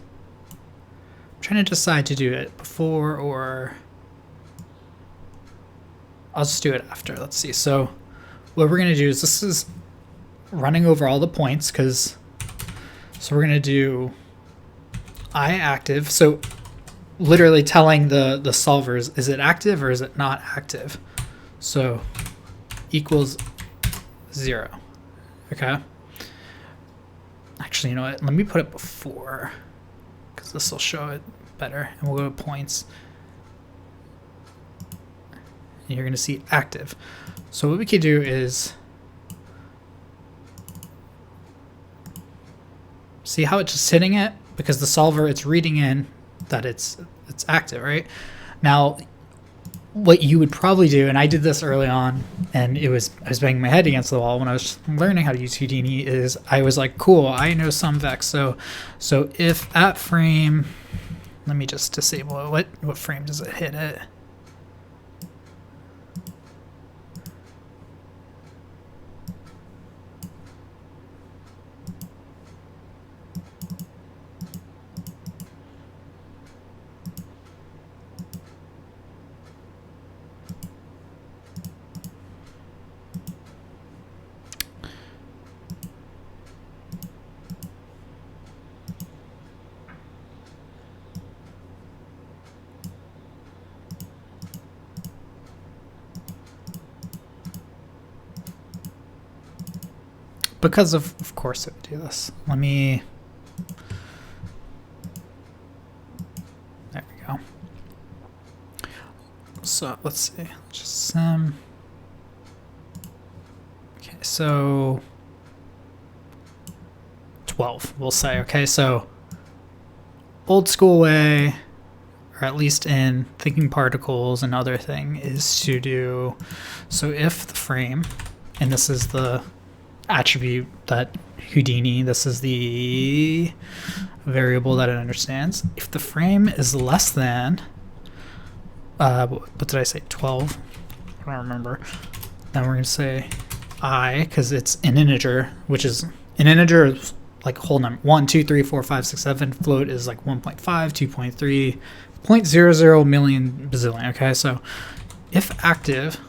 I'm trying to decide to do it before, or I'll just do it after. Let's see. So what we're going to do is, this is running over all the points, so we're going to do I active. So literally telling the solvers, is it active or is it not active? So equals 0. Okay. Actually, you know what? Let me put it before, because this will show it better. And we'll go to points. And you're going to see active. So what we could do is, see how it's just hitting it? Because the solver, it's reading in that it's active, right? Now, what you would probably do, and I did this early on, and I was banging my head against the wall when I was learning how to use Houdini, is I was like, cool, I know some vex. So if at frame, let me just disable it. What frame does it hit it? Because of course it would do this. Let me, there we go. So let's see, just okay, so 12 we'll say. Okay, so old school way, or at least in thinking particles, another thing is to do, so if the frame, and this is the attribute that Houdini, this is the variable that it understands. If the frame is less than, what did I say, 12? I don't remember. Then we're going to say I, because it's an integer, which is, an integer is like a whole number. 1, 2, 3, 4, 5, 6, 7. Float is like 1.5, 2.3, 0.00 million bazillion. Okay, so if active,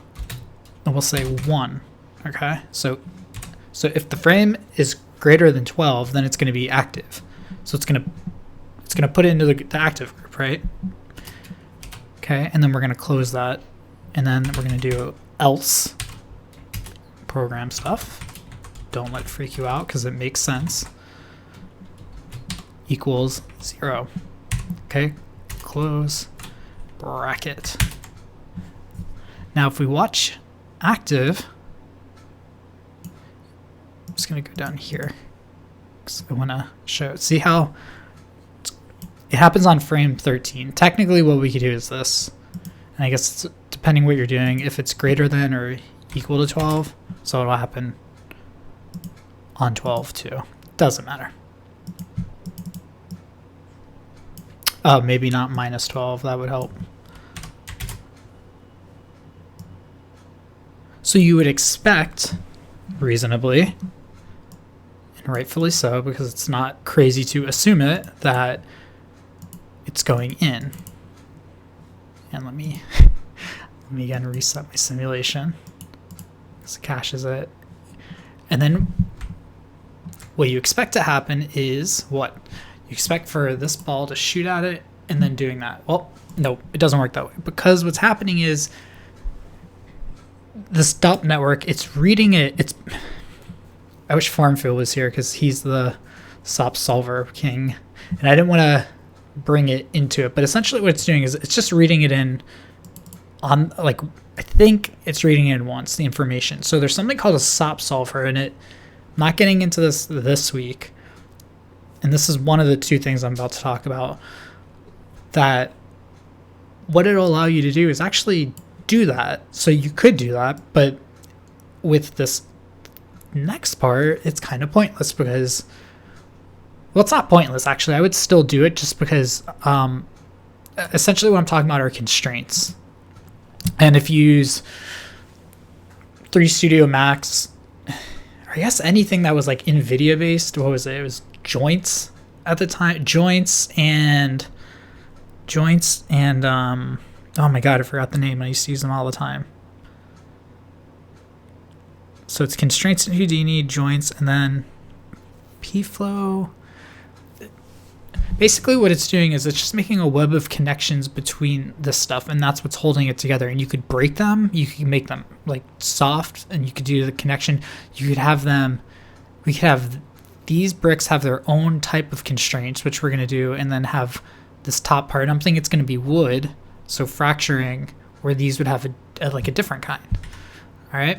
and we'll say 1. Okay, so if the frame is greater than 12, then it's going to be active. So it's going to put it into the active group, right? Okay, and then we're going to close that, and then we're going to do else program stuff. Don't let it freak you out because it makes sense. Equals 0. Okay, close bracket. Now if we watch active, I'm just going to go down here because I want to show. See how it happens on frame 13. Technically what we could do is this, and I guess it's, depending what you're doing, if it's greater than or equal to 12, so it'll happen on 12 too. Doesn't matter. Maybe not minus 12, that would help. So you would expect, reasonably, and rightfully so, because it's not crazy to assume it, that it's going in. And let me again reset my simulation. This caches it. And then what you expect to happen is what? You expect for this ball to shoot at it and then doing that. Well, no, it doesn't work that way, because what's happening is the stop network, it's reading it. I wish Farmfield was here because he's the stop solver king, and I didn't want to bring it into it, but essentially what it's doing is it's just reading it in on, like, I think it's reading it in once, the information. So there's something called a stop solver, and I'm not getting into this week, and this is one of the two things I'm about to talk about, that what it'll allow you to do is actually do that. So you could do that, but with this next part, it's kind of pointless because, well, it's not pointless, actually. I would still do it just because essentially what I'm talking about are constraints. And if you use 3 Studio Max, I guess anything that was like NVIDIA based, what was it? It was joints at the time. Joints and oh my god, I forgot the name. I used to use them all the time. So it's constraints in Houdini, joints, and then pflow. Basically what it's doing is it's just making a web of connections between this stuff, and that's what's holding it together. And you could break them, you could make them like soft, and you could do the connection. You could have them, we could have these bricks have their own type of constraints, which we're going to do, and then have this top part. I'm thinking it's going to be wood, so fracturing, where these would have like a different kind. All right,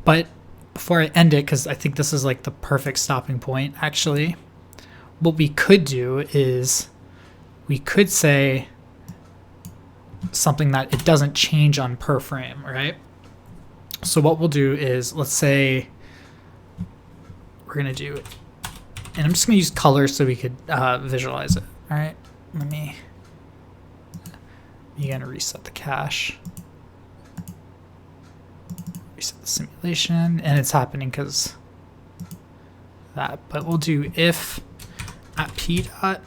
but before I end it, because I think this is like the perfect stopping point, actually, what we could do is we could say something that it doesn't change on per frame, right? So what we'll do is, let's say we're going to do it, and I'm just going to use colors so we could visualize it. All right, let me again reset the cache, reset the simulation, and it's happening because that. But we'll do if at p dot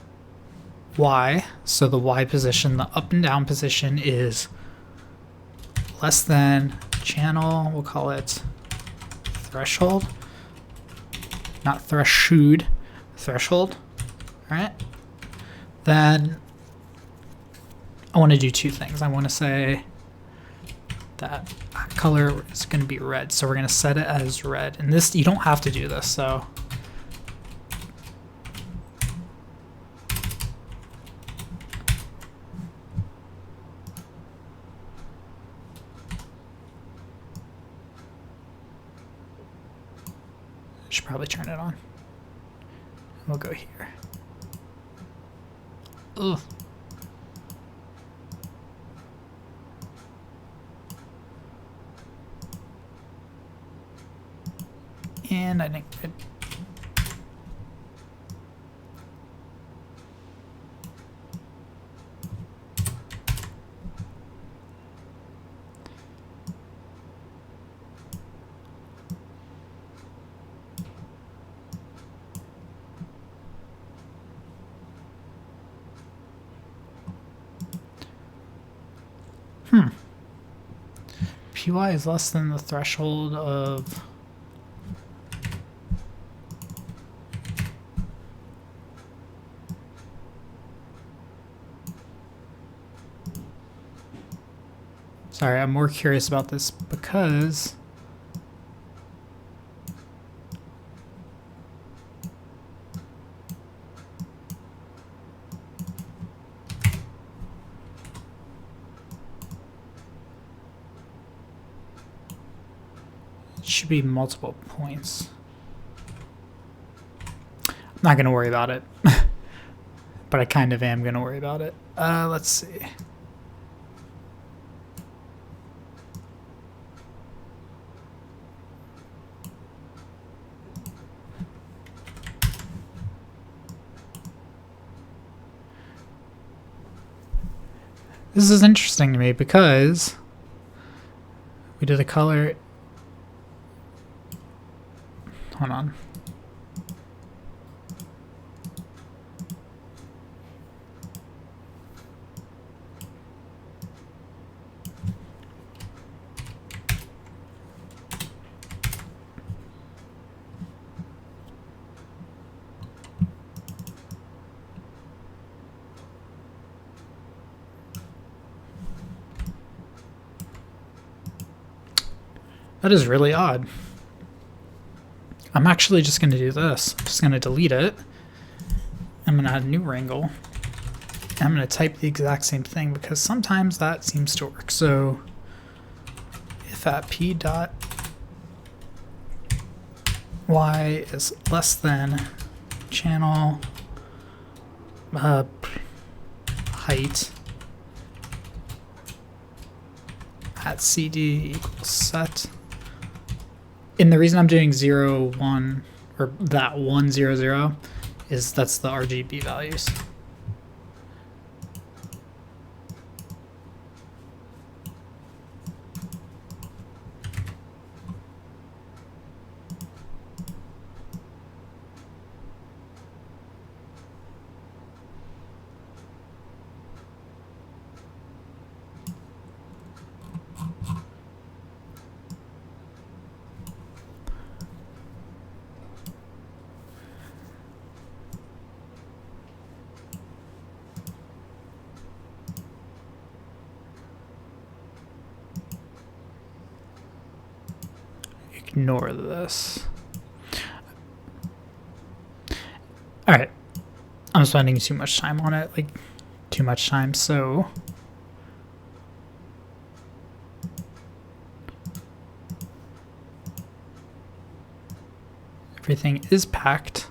y, so the y position, the up and down position is less than channel, we'll call it threshold, not threshold, threshold. All right, then I want to do two things. I want to say that color is going to be red, so we're going to set it as red. And this, you don't have to do this, so should probably turn it on. We'll go here. Ugh. And I think it, PY is less than the threshold of Sorry, I'm more curious about this because it should be multiple points. I'm not going to worry about it, but I kind of am going to worry about it. Let's see. This is interesting to me because we did a color. Hold on. That is really odd. I'm actually just going to do this. I'm just going to delete it. I'm going to add a new wrangle. I'm going to type the exact same thing because sometimes that seems to work. So if at p dot y is less than channel height at cd equals set. And the reason I'm doing 0, 1, or that 1, 0, 0 is that's the RGB values. Ignore this. All right, I'm spending too much time on it, like too much time, so everything is packed.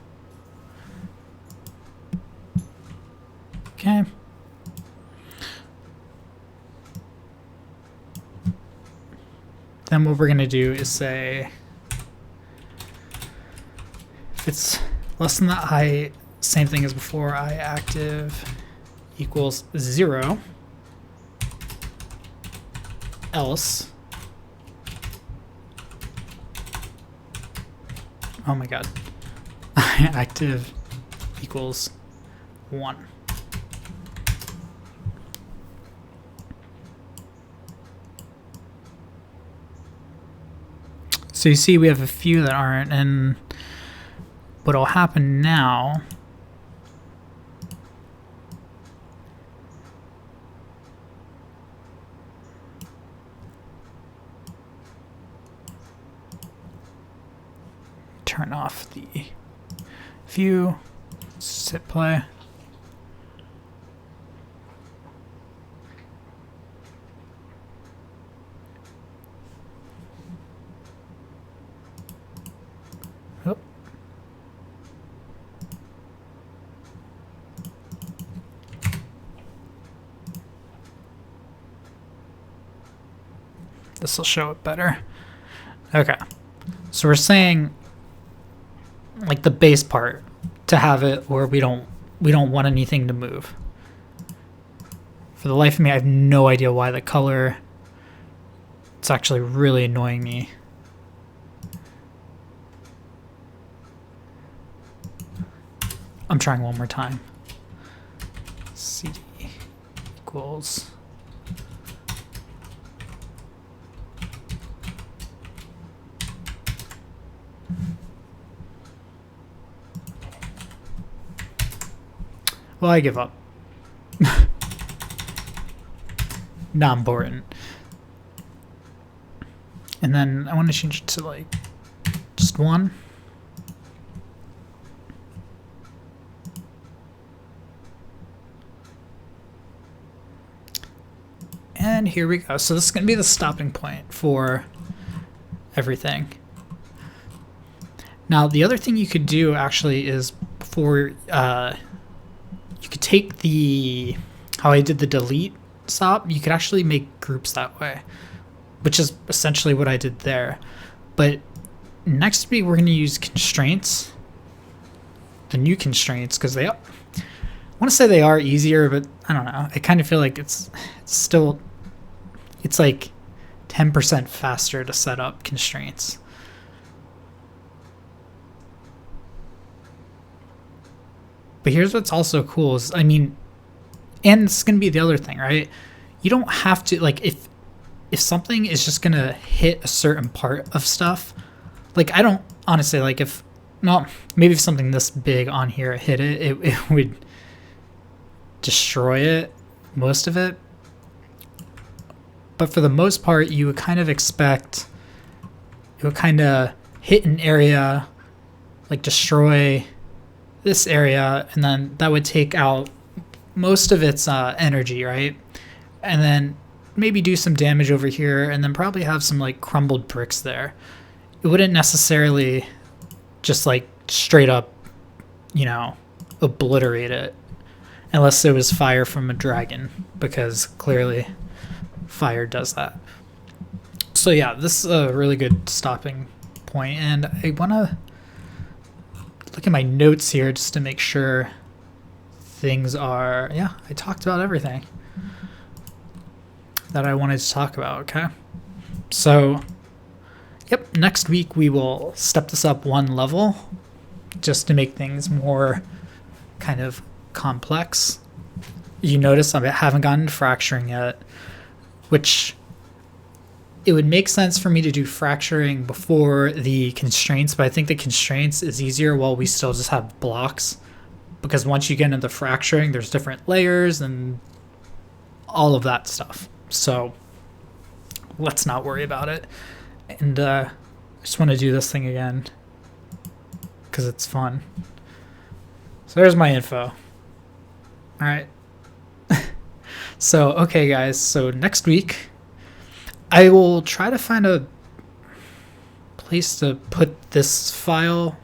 Okay. Then what we're going to do is say if it's less than that height, same thing as before, I active equals 0, else, oh my god, I active equals 1. So you see we have a few that aren't, and what'll happen now turn off the view, sit play. Oh. This will show it better. Okay, so we're saying like the base part to have it where we don't want anything to move. For the life of me, I have no idea why the color, it's actually really annoying me. I'm trying one more time. CD equals well, I give up. Not important. And then I want to change it to like just 1. And here we go. So this is going to be the stopping point for everything. Now, the other thing you could do actually is before you could take the how I did the delete stop, you could actually make groups that way, which is essentially what I did there. But next week we're going to use constraints, the new constraints, because I want to say they are easier, but I don't know. I kind of feel like it's like 10% faster to set up constraints. But here's what's also cool is, I mean, and this is going to be the other thing, right? You don't have to, like, if something is just going to hit a certain part of stuff, like, I don't, honestly, like, if, no, maybe if something this big on here hit it, it would destroy it, most of it. But for the most part, you would kind of expect it would kind of hit an area, like destroy this area, and then that would take out most of its energy, right? And then maybe do some damage over here, and then probably have some like crumbled bricks there. It wouldn't necessarily just like straight up, you know, obliterate it, unless it was fire from a dragon, because clearly fire does that. So yeah, this is a really good stopping point, and I want to look at my notes here just to make sure things are, yeah, I talked about everything that I wanted to talk about. Okay, so yep, next week we will step this up 1 level just to make things more kind of complex. You notice I haven't gotten to fracturing yet, which it would make sense for me to do fracturing before the constraints, but I think the constraints is easier while we still just have blocks, because once you get into the fracturing, there's different layers and all of that stuff. So let's not worry about it. And I just want to do this thing again because it's fun. So there's my info. All right. So, okay, guys. So next week, I will try to find a place to put this file.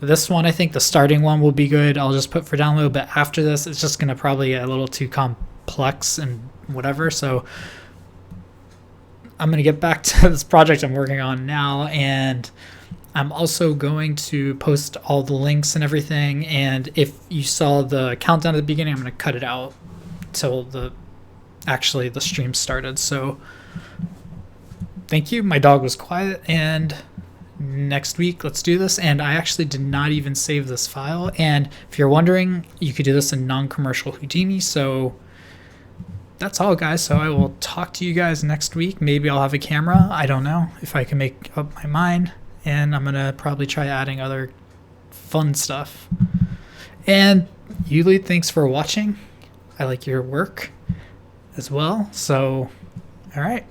This one, I think the starting one will be good. I'll just put for download, but after this, it's just going to probably get a little too complex and whatever. So I'm going to get back to this project I'm working on now, and I'm also going to post all the links and everything. And if you saw the countdown at the beginning, I'm going to cut it out till the stream started. So thank you. My dog was quiet, and next week let's do this. And I actually did not even save this file, and if you're wondering, you could do this in non-commercial Houdini. So that's all, guys. So I will talk to you guys next week. Maybe I'll have a camera, I don't know if I can make up my mind, and I'm gonna probably try adding other fun stuff. And Yuli, thanks for watching. I like your work as well. So all right.